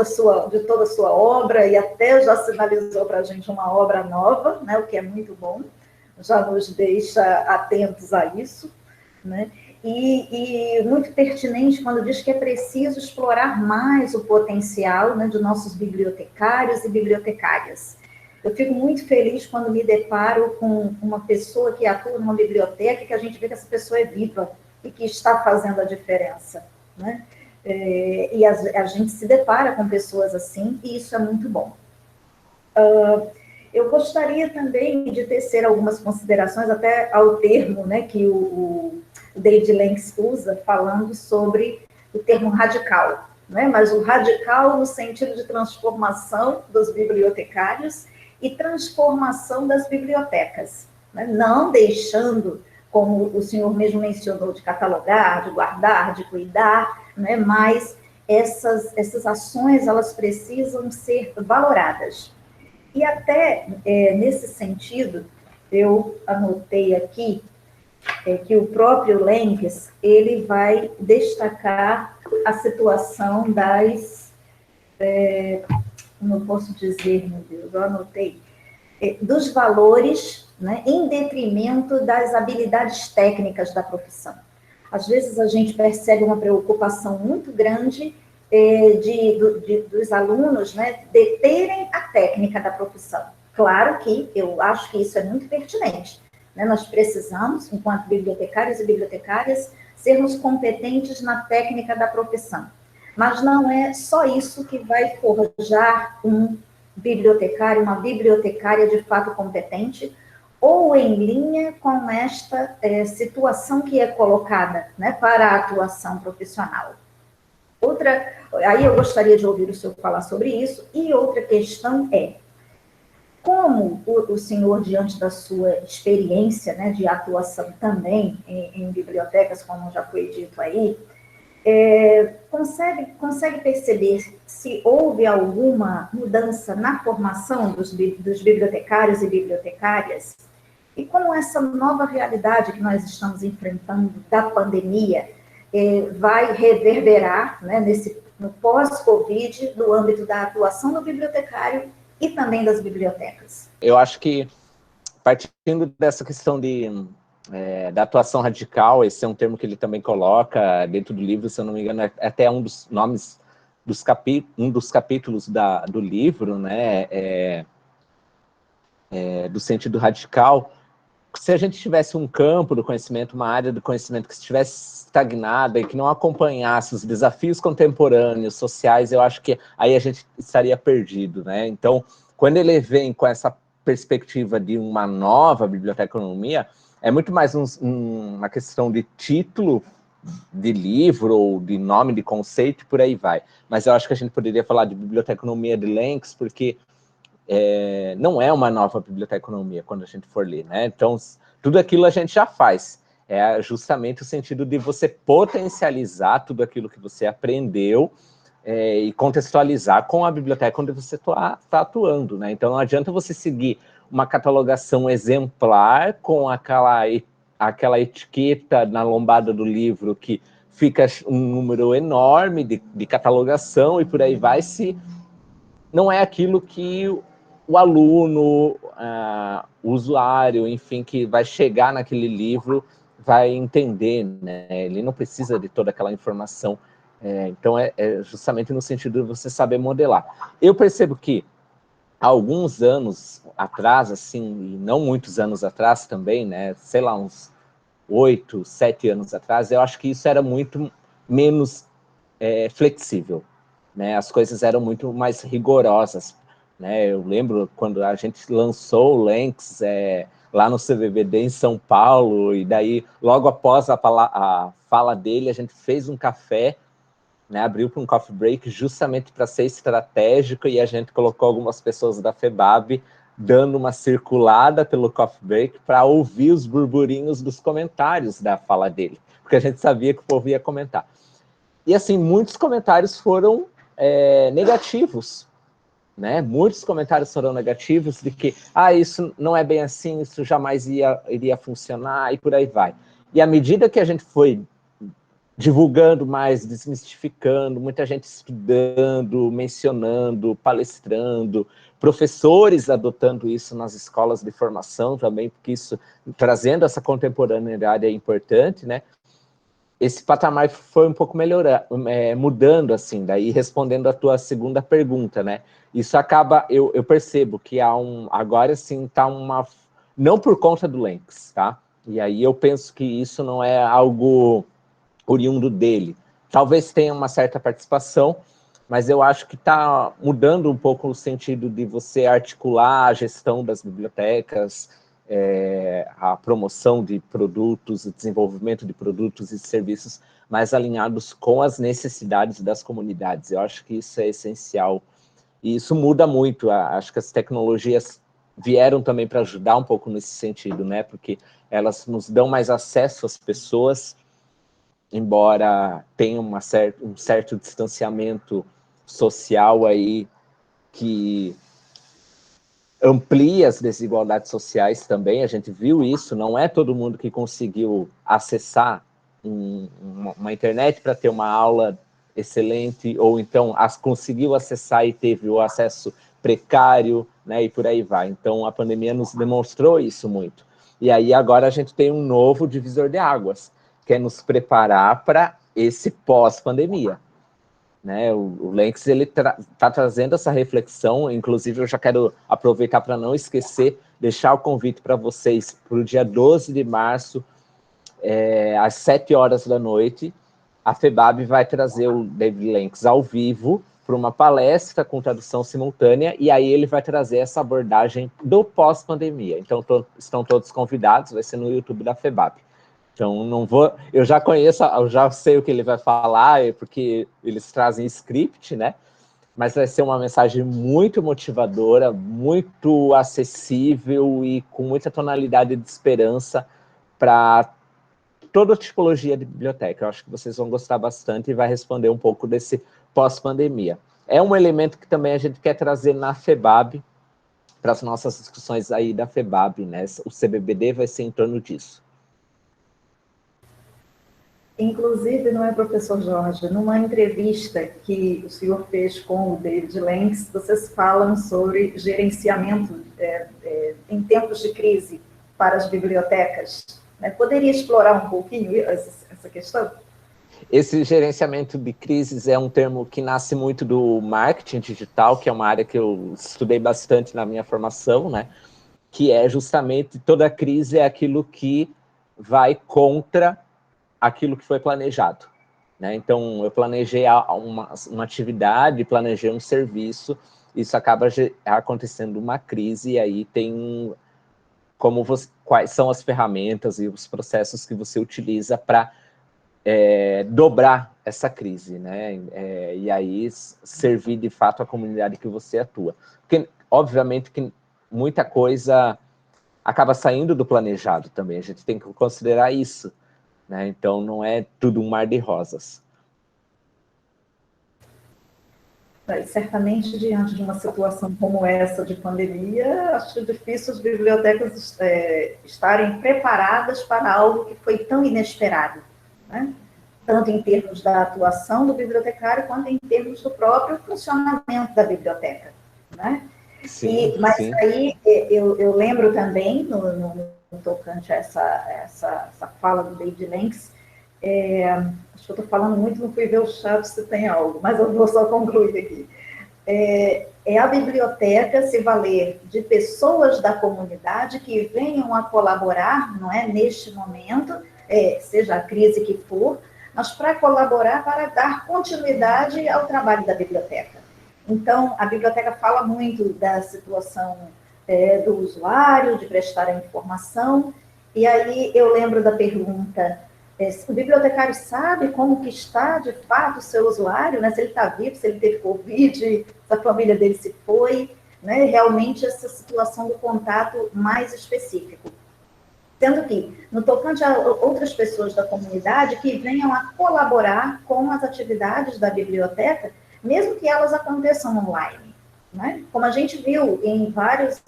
de toda a sua obra e até já sinalizou para a gente uma obra nova, né? O que é muito bom, já nos deixa atentos a isso, né? E muito pertinente quando diz que é preciso explorar mais o potencial, né, de nossos bibliotecários e bibliotecárias. Eu fico muito feliz quando me deparo com uma pessoa que atua numa biblioteca e que a gente vê que essa pessoa é viva e que está fazendo a diferença, né? E a gente se depara com pessoas assim, e isso é muito bom. Eu gostaria também de tecer algumas considerações até ao termo, né, que o David Lenks usa, falando sobre o termo radical, né, mas o radical no sentido de transformação dos bibliotecários e transformação das bibliotecas, né, não deixando, como o senhor mesmo mencionou, de catalogar, de guardar, de cuidar, né, mas essas ações, elas precisam ser valoradas. E até nesse sentido, eu anotei aqui que o próprio Lenks, ele vai destacar a situação das, como eu posso dizer, meu Deus, eu anotei, dos valores, né, em detrimento das habilidades técnicas da profissão. Às vezes a gente percebe uma preocupação muito grande dos alunos, né, de terem a técnica da profissão. Claro que eu acho que isso é muito pertinente, né? Nós precisamos, enquanto bibliotecários e bibliotecárias, sermos competentes na técnica da profissão. Mas não é só isso que vai forjar um bibliotecário, uma bibliotecária de fato competente, ou em linha com esta situação que é colocada, né, para a atuação profissional. Aí eu gostaria de ouvir o senhor falar sobre isso, e outra questão é, como o senhor, diante da sua experiência, né, de atuação também em bibliotecas, como já foi dito aí, consegue perceber se houve alguma mudança na formação dos bibliotecários e bibliotecárias? E como essa nova realidade que nós estamos enfrentando da pandemia vai reverberar, né, no pós-Covid, no âmbito da atuação do bibliotecário e também das bibliotecas? Eu acho que, partindo dessa questão da atuação radical, esse é um termo que ele também coloca dentro do livro, se eu não me engano, é até um dos nomes, um dos capítulos do livro, né, do sentido radical. se a gente tivesse um campo do conhecimento, uma área do conhecimento que estivesse estagnada e que não acompanhasse os desafios contemporâneos, sociais, eu acho que aí a gente estaria perdido, né? Então, quando ele vem com essa perspectiva de uma nova biblioteconomia, é muito mais uma questão de título de livro ou de nome de conceito, por aí vai. Mas eu acho que a gente poderia falar de biblioteconomia de Lenks, porque não é uma nova biblioteconomia quando a gente for ler, né? Então, tudo aquilo a gente já faz. É justamente o sentido de você potencializar tudo aquilo que você aprendeu e contextualizar com a biblioteca onde você está atuando, né? Então, não adianta você seguir uma catalogação exemplar com aquela etiqueta na lombada do livro que fica um número enorme de catalogação e por aí vai, se não é aquilo que o aluno, o usuário, enfim, que vai chegar naquele livro vai entender, né? Ele não precisa de toda aquela informação. Então, é justamente no sentido de você saber modelar. Eu percebo que, há alguns anos atrás, assim, e não muitos anos atrás também, né? Sei lá, uns 8, 7 anos atrás, eu acho que isso era muito menos flexível, né? As coisas eram muito mais rigorosas, né? Eu lembro quando a gente lançou o Lenks lá no CVVD em São Paulo, e daí, logo após a fala dele, a gente fez um café, né? Abriu para um coffee break justamente para ser estratégico, e a gente colocou algumas pessoas da FEBAB dando uma circulada pelo coffee break para ouvir os burburinhos dos comentários da fala dele, porque a gente sabia que o povo ia comentar. E, assim, muitos comentários foram negativos, né? Muitos comentários foram negativos de que, isso não é bem assim, isso jamais iria funcionar, e por aí vai. E à medida que a gente foi divulgando mais, desmistificando, muita gente estudando, mencionando, palestrando, professores adotando isso nas escolas de formação também, porque isso, trazendo essa contemporaneidade é importante, né? Esse patamar foi um pouco mudando, assim, daí respondendo a tua segunda pergunta, né? Isso acaba, eu percebo que agora sim está não por conta do Lenks, tá? E aí eu penso que isso não é algo oriundo dele. Talvez tenha uma certa participação, mas eu acho que está mudando um pouco o sentido de você articular a gestão das bibliotecas, a promoção de produtos, o desenvolvimento de produtos e serviços mais alinhados com as necessidades das comunidades. Eu acho que isso é essencial. E isso muda muito. Acho que as tecnologias vieram também para ajudar um pouco nesse sentido, né? Porque elas nos dão mais acesso às pessoas, embora tenha um certo distanciamento social aí que amplia as desigualdades sociais também. A gente viu isso, não é todo mundo que conseguiu acessar uma internet para ter uma aula excelente, ou então conseguiu acessar e teve o acesso precário, né, e por aí vai. Então, a pandemia nos demonstrou isso muito. E aí, agora, a gente tem um novo divisor de águas, que é nos preparar para esse pós-pandemia. Né? O Lenks está trazendo essa reflexão, inclusive eu já quero aproveitar para não esquecer, deixar o convite para vocês para o dia 12 de março, às 7 horas da noite, a FEBAB vai trazer o David Lenks ao vivo para uma palestra com tradução simultânea, e aí ele vai trazer essa abordagem do pós-pandemia. Então, estão todos convidados, vai ser no YouTube da FEBAB. Então, não vou... Eu já conheço, eu já sei o que ele vai falar, porque eles trazem script, né? Mas vai ser uma mensagem muito motivadora, muito acessível e com muita tonalidade de esperança para toda a tipologia de biblioteca. Eu acho que vocês vão gostar bastante e vai responder um pouco desse pós-pandemia. É um elemento que também a gente quer trazer na FEBAB, para as nossas discussões aí da FEBAB, né? O CBBD vai ser em torno disso. Inclusive, não é, professor Jorge, numa entrevista que o senhor fez com o David Lenks, vocês falam sobre gerenciamento em tempos de crise para as bibliotecas. Né? Poderia explorar um pouquinho essa questão? Esse gerenciamento de crises é um termo que nasce muito do marketing digital, que é uma área que eu estudei bastante na minha formação, né? que é justamente toda crise é aquilo que vai contra aquilo que foi planejado, né? Então, eu planejei uma atividade, planejei um serviço, isso acaba acontecendo uma crise, e aí tem quais são as ferramentas e os processos que você utiliza para dobrar essa crise, né? E aí servir de fato a comunidade que você atua. Porque, obviamente, que muita coisa acaba saindo do planejado também, a gente tem que considerar isso, né? Então, não é tudo um mar de rosas. Certamente, diante de uma situação como essa de pandemia, acho difícil as bibliotecas estarem preparadas para algo que foi tão inesperado, né? Tanto em termos da atuação do bibliotecário, quanto em termos do próprio funcionamento da biblioteca, né? Sim, mas sim. aí eu lembro também, no tocante a essa fala do David Lenks, acho que eu estou falando muito, não fui ver o chat se tem algo, mas eu vou só concluir aqui. É a biblioteca se valer de pessoas da comunidade que venham a colaborar, não é, neste momento, seja a crise que for, mas para colaborar, para dar continuidade ao trabalho da biblioteca. Então, a biblioteca fala muito da situação do usuário, de prestar a informação, e aí eu lembro da pergunta, o bibliotecário sabe como que está, de fato, o seu usuário, né? Se ele está vivo, se ele teve Covid, se a família dele se foi, né? Realmente essa situação do contato mais específico. Sendo que, no tocante a outras pessoas da comunidade que venham a colaborar com as atividades da biblioteca, mesmo que elas aconteçam online, né? Como a gente viu em várias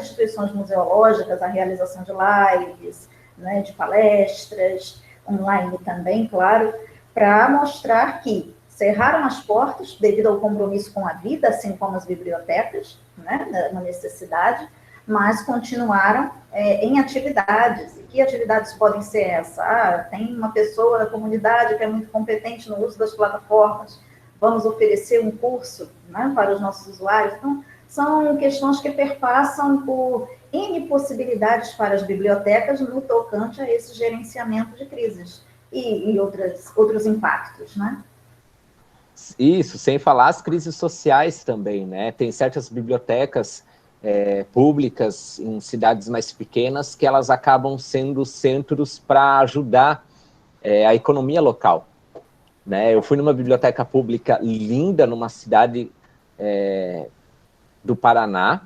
instituições museológicas, a realização de lives, né, de palestras, online também, claro, para mostrar que cerraram as portas devido ao compromisso com a vida, assim como as bibliotecas, né, na necessidade, mas continuaram em atividades. E que atividades podem ser essas? Tem uma pessoa da comunidade que é muito competente no uso das plataformas, vamos oferecer um curso, né, para os nossos usuários. Então, são questões que perpassam por N possibilidades para as bibliotecas no tocante a esse gerenciamento de crises e outros impactos, né? Isso, sem falar as crises sociais também, né? Tem certas bibliotecas públicas em cidades mais pequenas que elas acabam sendo centros para ajudar a economia local, né? Eu fui numa biblioteca pública linda numa cidade do Paraná.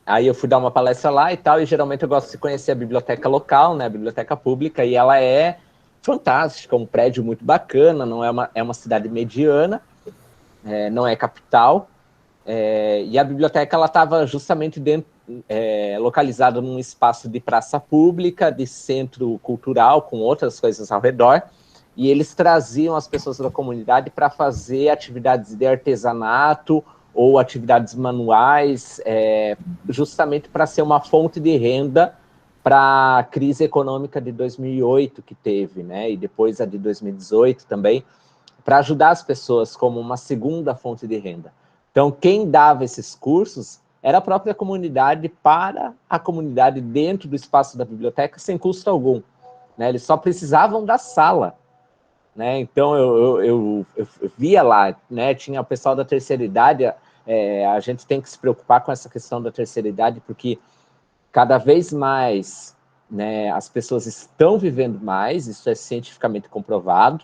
Aí eu fui dar uma palestra lá e tal, e geralmente eu gosto de conhecer a biblioteca local, né, a biblioteca pública, e ela é fantástica, um prédio muito bacana, não é uma cidade mediana, não é capital, e a biblioteca ela estava justamente localizada num espaço de praça pública, de centro cultural, com outras coisas ao redor, e eles traziam as pessoas da comunidade para fazer atividades de artesanato, ou atividades manuais, justamente para ser uma fonte de renda para a crise econômica de 2008 que teve, né? E depois a de 2018 também, para ajudar as pessoas como uma segunda fonte de renda. Então, quem dava esses cursos era a própria comunidade para a comunidade dentro do espaço da biblioteca sem custo algum, né? Eles só precisavam da sala, né? Então, eu via lá, né? Tinha o pessoal da terceira idade. A gente tem que se preocupar com essa questão da terceira idade, porque cada vez mais, né, as pessoas estão vivendo mais, isso é cientificamente comprovado,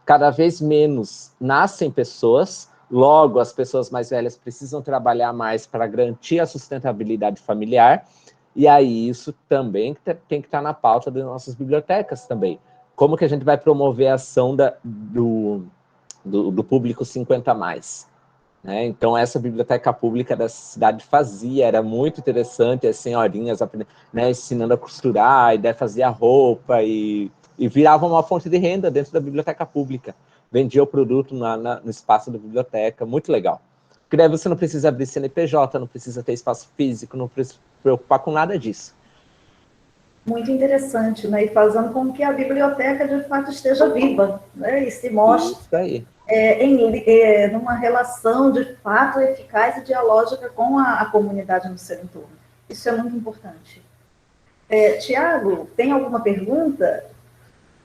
cada vez menos nascem pessoas, logo as pessoas mais velhas precisam trabalhar mais para garantir a sustentabilidade familiar, e aí isso também tem que estar na pauta das nossas bibliotecas também. Como que a gente vai promover a ação do público 50+, né? Então, essa biblioteca pública da cidade fazia, era muito interessante, as senhorinhas, né, ensinando a costurar, e daí fazia roupa, e virava uma fonte de renda dentro da biblioteca pública. Vendia o produto no espaço da biblioteca, muito legal. Porque daí você não precisa abrir CNPJ, não precisa ter espaço físico, não precisa se preocupar com nada disso. Muito interessante, né? E fazendo com que a biblioteca, de fato, esteja viva, né? E se mostre numa relação de fato eficaz e dialógica com a comunidade no seu entorno. Isso é muito importante. Tiago, tem alguma pergunta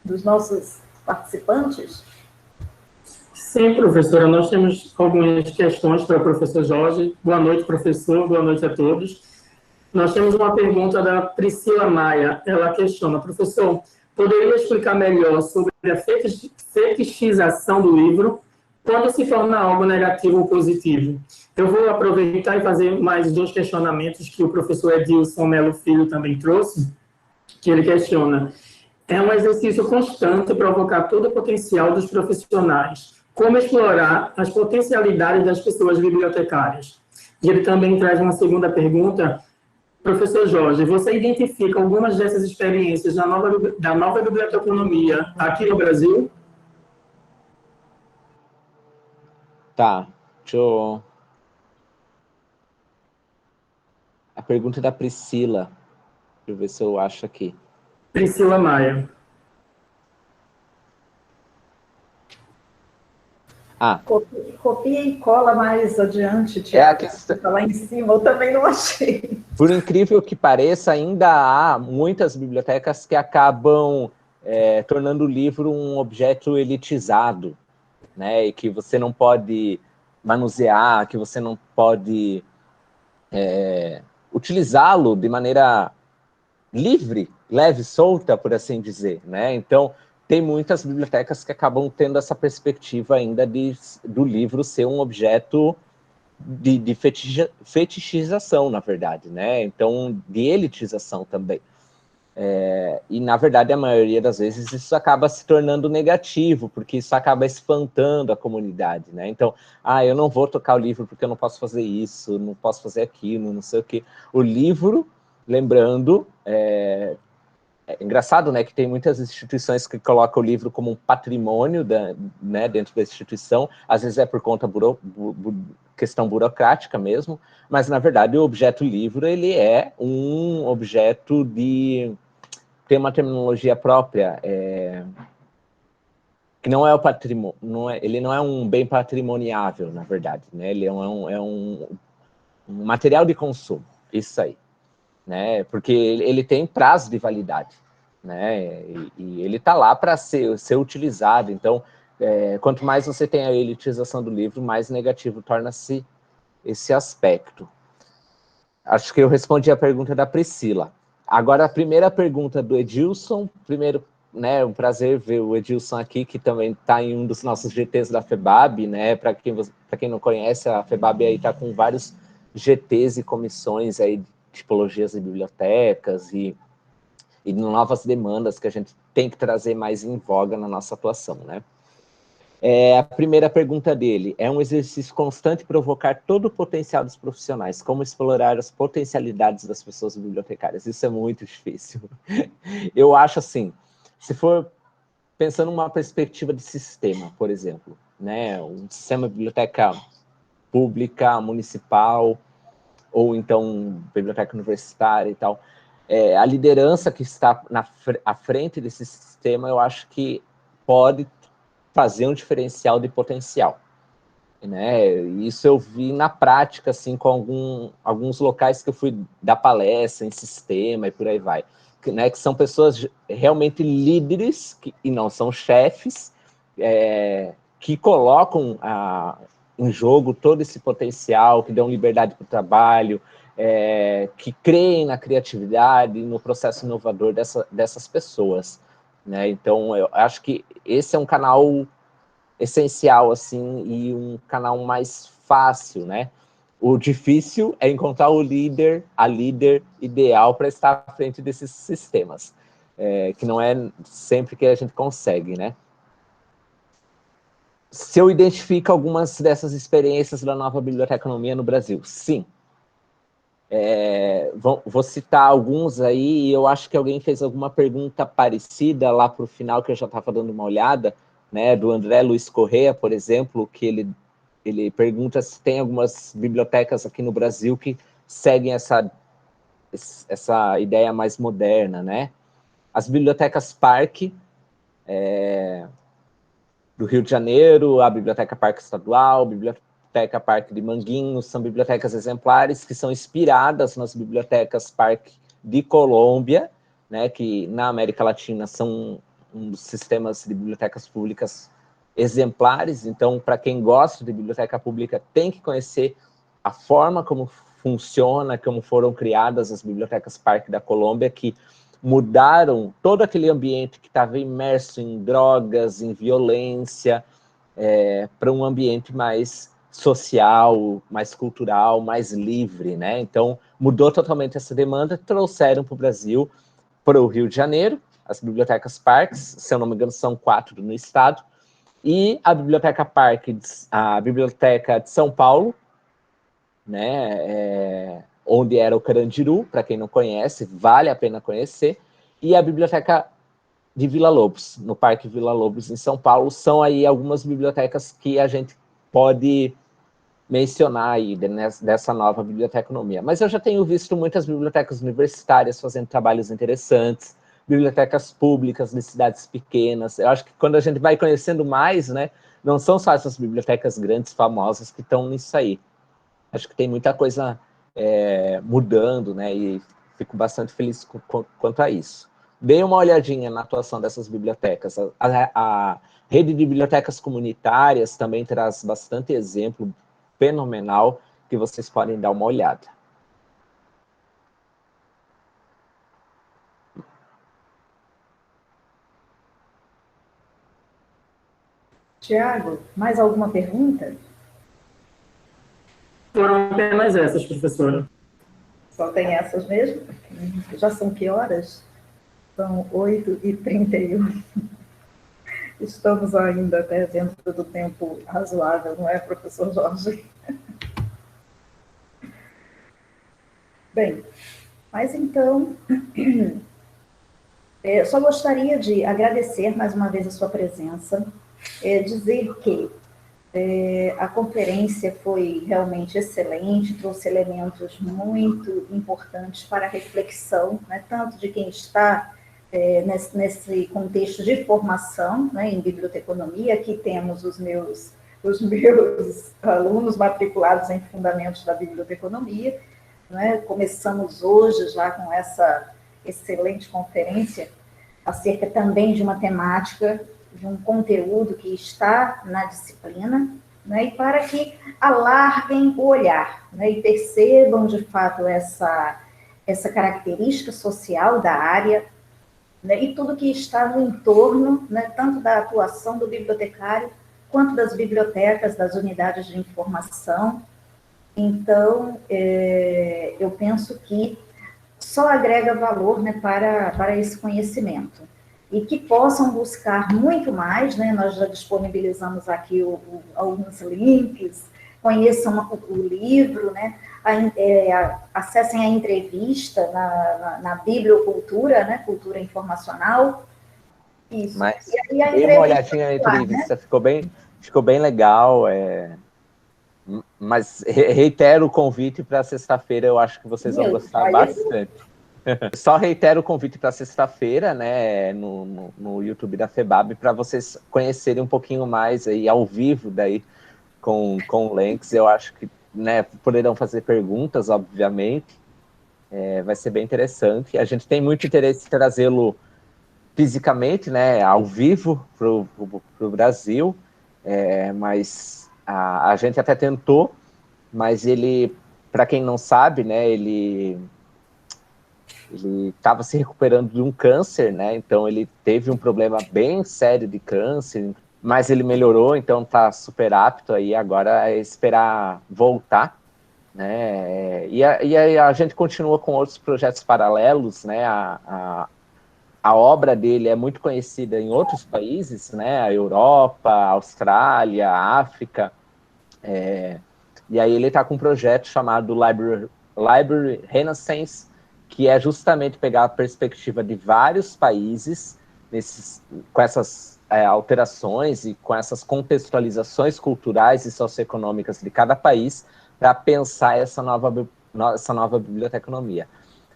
dos nossos participantes? Sim, professora, nós temos algumas questões para o professor Jorge. Boa noite, professor, boa noite a todos. Nós temos uma pergunta da Priscila Maia. Ela questiona: professor, poderia explicar melhor sobre a fetichização do livro quando se torna algo negativo ou positivo? Eu vou aproveitar e fazer mais 2 questionamentos que o professor Edilson Melo Filho também trouxe, que ele questiona: é um exercício constante provocar todo o potencial dos profissionais. Como explorar as potencialidades das pessoas bibliotecárias? E ele também traz uma segunda pergunta. Professor Jorge, você identifica algumas dessas experiências da nova biblioteconomia aqui no Brasil? Tá, deixa eu... A pergunta é da Priscila. Deixa eu ver se eu acho aqui. Priscila Maia. Copia e cola mais adiante, Tiago. Fica lá em cima, eu também não achei. Por incrível que pareça, ainda há muitas bibliotecas que acabam tornando o livro um objeto elitizado, né? E que você não pode manusear, que você não pode utilizá-lo de maneira livre, leve, solta, por assim dizer, né? Então, tem muitas bibliotecas que acabam tendo essa perspectiva ainda do livro ser um objeto de fetichização, na verdade, né? Então, de elitização também. E, na verdade, a maioria das vezes isso acaba se tornando negativo, porque isso acaba espantando a comunidade, né? Então, eu não vou tocar o livro porque eu não posso fazer isso, não posso fazer aquilo, não sei o quê. O livro, lembrando, é engraçado, né, que tem muitas instituições que colocam o livro como um patrimônio né, dentro da instituição, às vezes é por conta questão burocrática mesmo, mas, na verdade, o objeto livro, ele é um objeto tem uma terminologia própria, que não é o patrimônio, ele não é um bem patrimoniável, na verdade, né, ele é um material de consumo, isso aí. Né, porque ele tem prazo de validade, né, e ele está lá para ser utilizado. Então, quanto mais você tem a elitização do livro, mais negativo torna-se esse aspecto. Acho que eu respondi a pergunta da Priscila. Agora, a primeira pergunta do Edilson. Primeiro, né, um prazer ver o Edilson aqui, que também está em um dos nossos GTs da FEBAB, né, para quem não conhece, a FEBAB aí está com vários GTs e comissões aí, tipologias de bibliotecas e novas demandas que a gente tem que trazer mais em voga na nossa atuação, né? A primeira pergunta dele: é um exercício constante provocar todo o potencial dos profissionais, como explorar as potencialidades das pessoas bibliotecárias. Isso é muito difícil. Eu acho assim, se for pensando numa perspectiva de sistema, por exemplo, né, um sistema de biblioteca pública, municipal, ou então biblioteca universitária e tal, a liderança que está à frente desse sistema, eu acho que pode fazer um diferencial de potencial, né? Isso eu vi na prática, assim, com alguns locais que eu fui dar palestra em sistema e por aí vai, né? Que são pessoas realmente líderes, e não são chefes, que colocam em jogo todo esse potencial, que dão liberdade para o trabalho, que creem na criatividade, no processo inovador dessas pessoas, né? Então, eu acho que esse é um canal essencial, assim, e um canal mais fácil, né? O difícil é encontrar a líder ideal para estar à frente desses sistemas, que não é sempre que a gente consegue, né? Se eu identifico algumas dessas experiências da nova biblioteconomia no Brasil, sim. Vou citar alguns aí, e eu acho que alguém fez alguma pergunta parecida lá para o final, que eu já estava dando uma olhada, né, do André Luiz Corrêa, por exemplo, que ele pergunta se tem algumas bibliotecas aqui no Brasil que seguem essa ideia mais moderna, né? As bibliotecas parque, do Rio de Janeiro, a Biblioteca Parque Estadual, a Biblioteca Parque de Manguinhos, são bibliotecas exemplares que são inspiradas nas bibliotecas Parque de Colômbia, né, que na América Latina são um dos sistemas de bibliotecas públicas exemplares. Então, para quem gosta de biblioteca pública, tem que conhecer a forma como funciona, como foram criadas as bibliotecas Parque da Colômbia, que mudaram todo aquele ambiente que estava imerso em drogas, em violência, para um ambiente mais social, mais cultural, mais livre, né? Então, mudou totalmente essa demanda, trouxeram para o Brasil, para o Rio de Janeiro, as bibliotecas Parques, se eu não me engano, são 4 no estado, e a Biblioteca Parque, a Biblioteca de São Paulo, né, onde era o Carandiru, para quem não conhece, vale a pena conhecer, e a Biblioteca de Vila Lobos, no Parque Vila Lobos, em São Paulo. São aí algumas bibliotecas que a gente pode mencionar aí dessa nova biblioteconomia. Mas eu já tenho visto muitas bibliotecas universitárias fazendo trabalhos interessantes, bibliotecas públicas de cidades pequenas. Eu acho que quando a gente vai conhecendo mais, né, não são só essas bibliotecas grandes, famosas, que estão nisso aí. Acho que tem muita coisa mudando, né, e fico bastante feliz quanto a isso. Dê uma olhadinha na atuação dessas bibliotecas. A rede de bibliotecas comunitárias também traz bastante exemplo fenomenal que vocês podem dar uma olhada. Tiago, mais alguma pergunta? Foram apenas essas, professora. Só tem essas mesmo? Já são que horas? São 8h31. Estamos ainda até dentro do tempo razoável, não é, professor Jorge? Bem, mas então, só gostaria de agradecer mais uma vez a sua presença, dizer que a conferência foi realmente excelente, trouxe elementos muito importantes para a reflexão, né, tanto de quem está nesse contexto de formação, né, em biblioteconomia. Aqui temos os meus alunos matriculados em Fundamentos da Biblioteconomia, né. Começamos hoje já com essa excelente conferência acerca também de uma temática, de um conteúdo que está na disciplina, né, e para que alarguem o olhar, né, e percebam, de fato, essa característica social da área, né, e tudo que está no entorno, né, tanto da atuação do bibliotecário, quanto das bibliotecas, das unidades de informação. Então, eu penso que só agrega valor, né, para esse conhecimento. E que possam buscar muito mais, né? Nós já disponibilizamos aqui alguns links, conheçam o livro, né? Acessem a entrevista na Bibliocultura, né? Cultura informacional. Isso. Mas dei uma olhadinha na entrevista, né? ficou bem legal. Mas reitero o convite para sexta-feira, eu acho que vocês vão gostar bastante. Só reitero o convite para sexta-feira, né, no YouTube da FEBAB, para vocês conhecerem um pouquinho mais aí ao vivo daí com o Lenx. Eu acho que, né, poderão fazer perguntas, obviamente. Vai ser bem interessante. A gente tem muito interesse em trazê-lo fisicamente, né, ao vivo para o Brasil, mas a gente até tentou, mas ele, para quem não sabe, né, ele estava se recuperando de um câncer, né? Então ele teve um problema bem sério de câncer, mas ele melhorou, então está super apto aí. Agora é esperar voltar, né? E a gente continua com outros projetos paralelos, né? A obra dele é muito conhecida em outros países, né? A Europa, a Austrália, a África. E aí ele está com um projeto chamado Library Renaissance, que é justamente pegar a perspectiva de vários países com essas alterações e com essas contextualizações culturais e socioeconômicas de cada país para pensar essa nova biblioteconomia.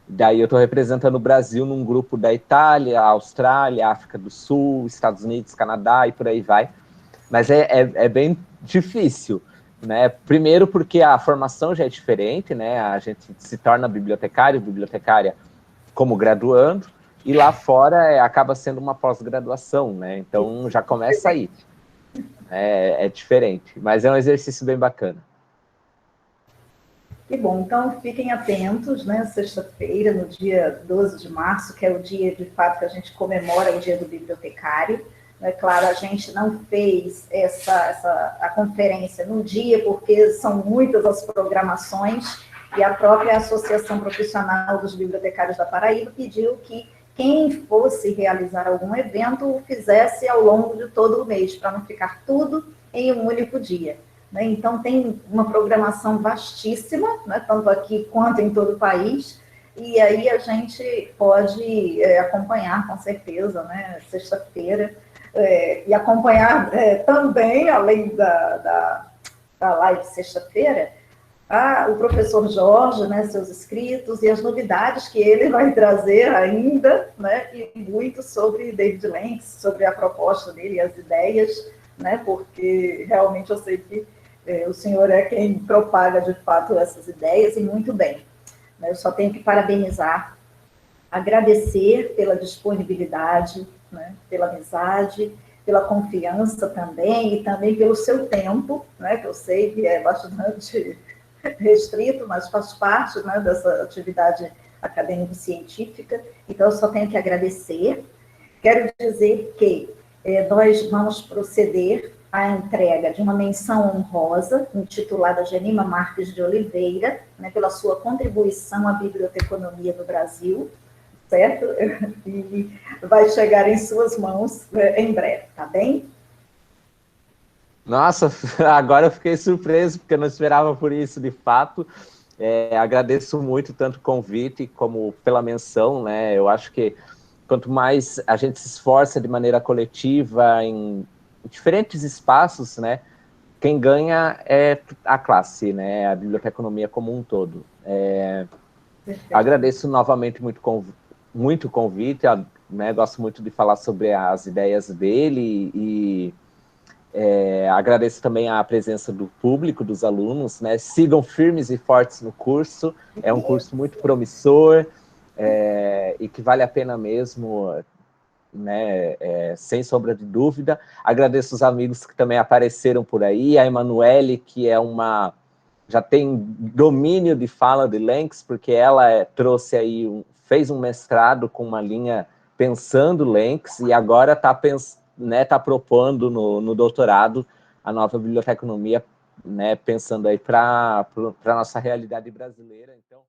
Daí eu estou representando o Brasil num grupo da Itália, Austrália, África do Sul, Estados Unidos, Canadá e por aí vai. Mas é bem difícil, né? Primeiro porque a formação já é diferente, né? A gente se torna bibliotecário, bibliotecária como graduando, e lá fora acaba sendo uma pós-graduação, né? Então já começa aí. É diferente, mas é um exercício bem bacana. Que bom, então fiquem atentos, né? Sexta-feira, no dia 12 de março, que é o dia, de fato, que a gente comemora o dia do bibliotecário. É claro, a gente não fez a conferência no dia, porque são muitas as programações, e a própria Associação Profissional dos Bibliotecários da Paraíba pediu que quem fosse realizar algum evento o fizesse ao longo de todo o mês, para não ficar tudo em um único dia. Então, tem uma programação vastíssima, né, tanto aqui quanto em todo o país, e aí a gente pode acompanhar, com certeza, né, sexta-feira, e acompanhar também, além da live sexta-feira, o professor Jorge, né, seus escritos e as novidades que ele vai trazer ainda, né, e muito sobre David Lenk, sobre a proposta dele e as ideias, né, porque realmente eu sei que o senhor é quem propaga, de fato, essas ideias, e muito bem. Eu só tenho que parabenizar, agradecer pela disponibilidade, né, pela amizade, pela confiança também, e também pelo seu tempo, né, que eu sei que é bastante restrito, mas faz parte, né, dessa atividade acadêmico-científica. Então, eu só tenho que agradecer. Quero dizer que nós vamos proceder à entrega de uma menção honrosa, intitulada Genima Marques de Oliveira, né, pela sua contribuição à biblioteconomia no Brasil, certo? E vai chegar em suas mãos em breve, tá bem? Nossa, agora eu fiquei surpreso, porque eu não esperava por isso, de fato. Agradeço muito tanto o convite como pela menção, né? Eu acho que quanto mais a gente se esforça de maneira coletiva em diferentes espaços, né? Quem ganha é a classe, né? A biblioteconomia como um todo. Agradeço novamente muito o convite, né? Gosto muito de falar sobre as ideias dele e agradeço também a presença do público, dos alunos, né? Sigam firmes e fortes no curso, é um curso muito promissor e que vale a pena mesmo, né? Sem sombra de dúvida. Agradeço os amigos que também apareceram por aí, a Emanuele, que já tem domínio de fala de Lenks, porque ela trouxe aí, fez um mestrado com uma linha pensando Lenks, e agora está propondo no doutorado a nova biblioteconomia, né, pensando aí para a nossa realidade brasileira. Então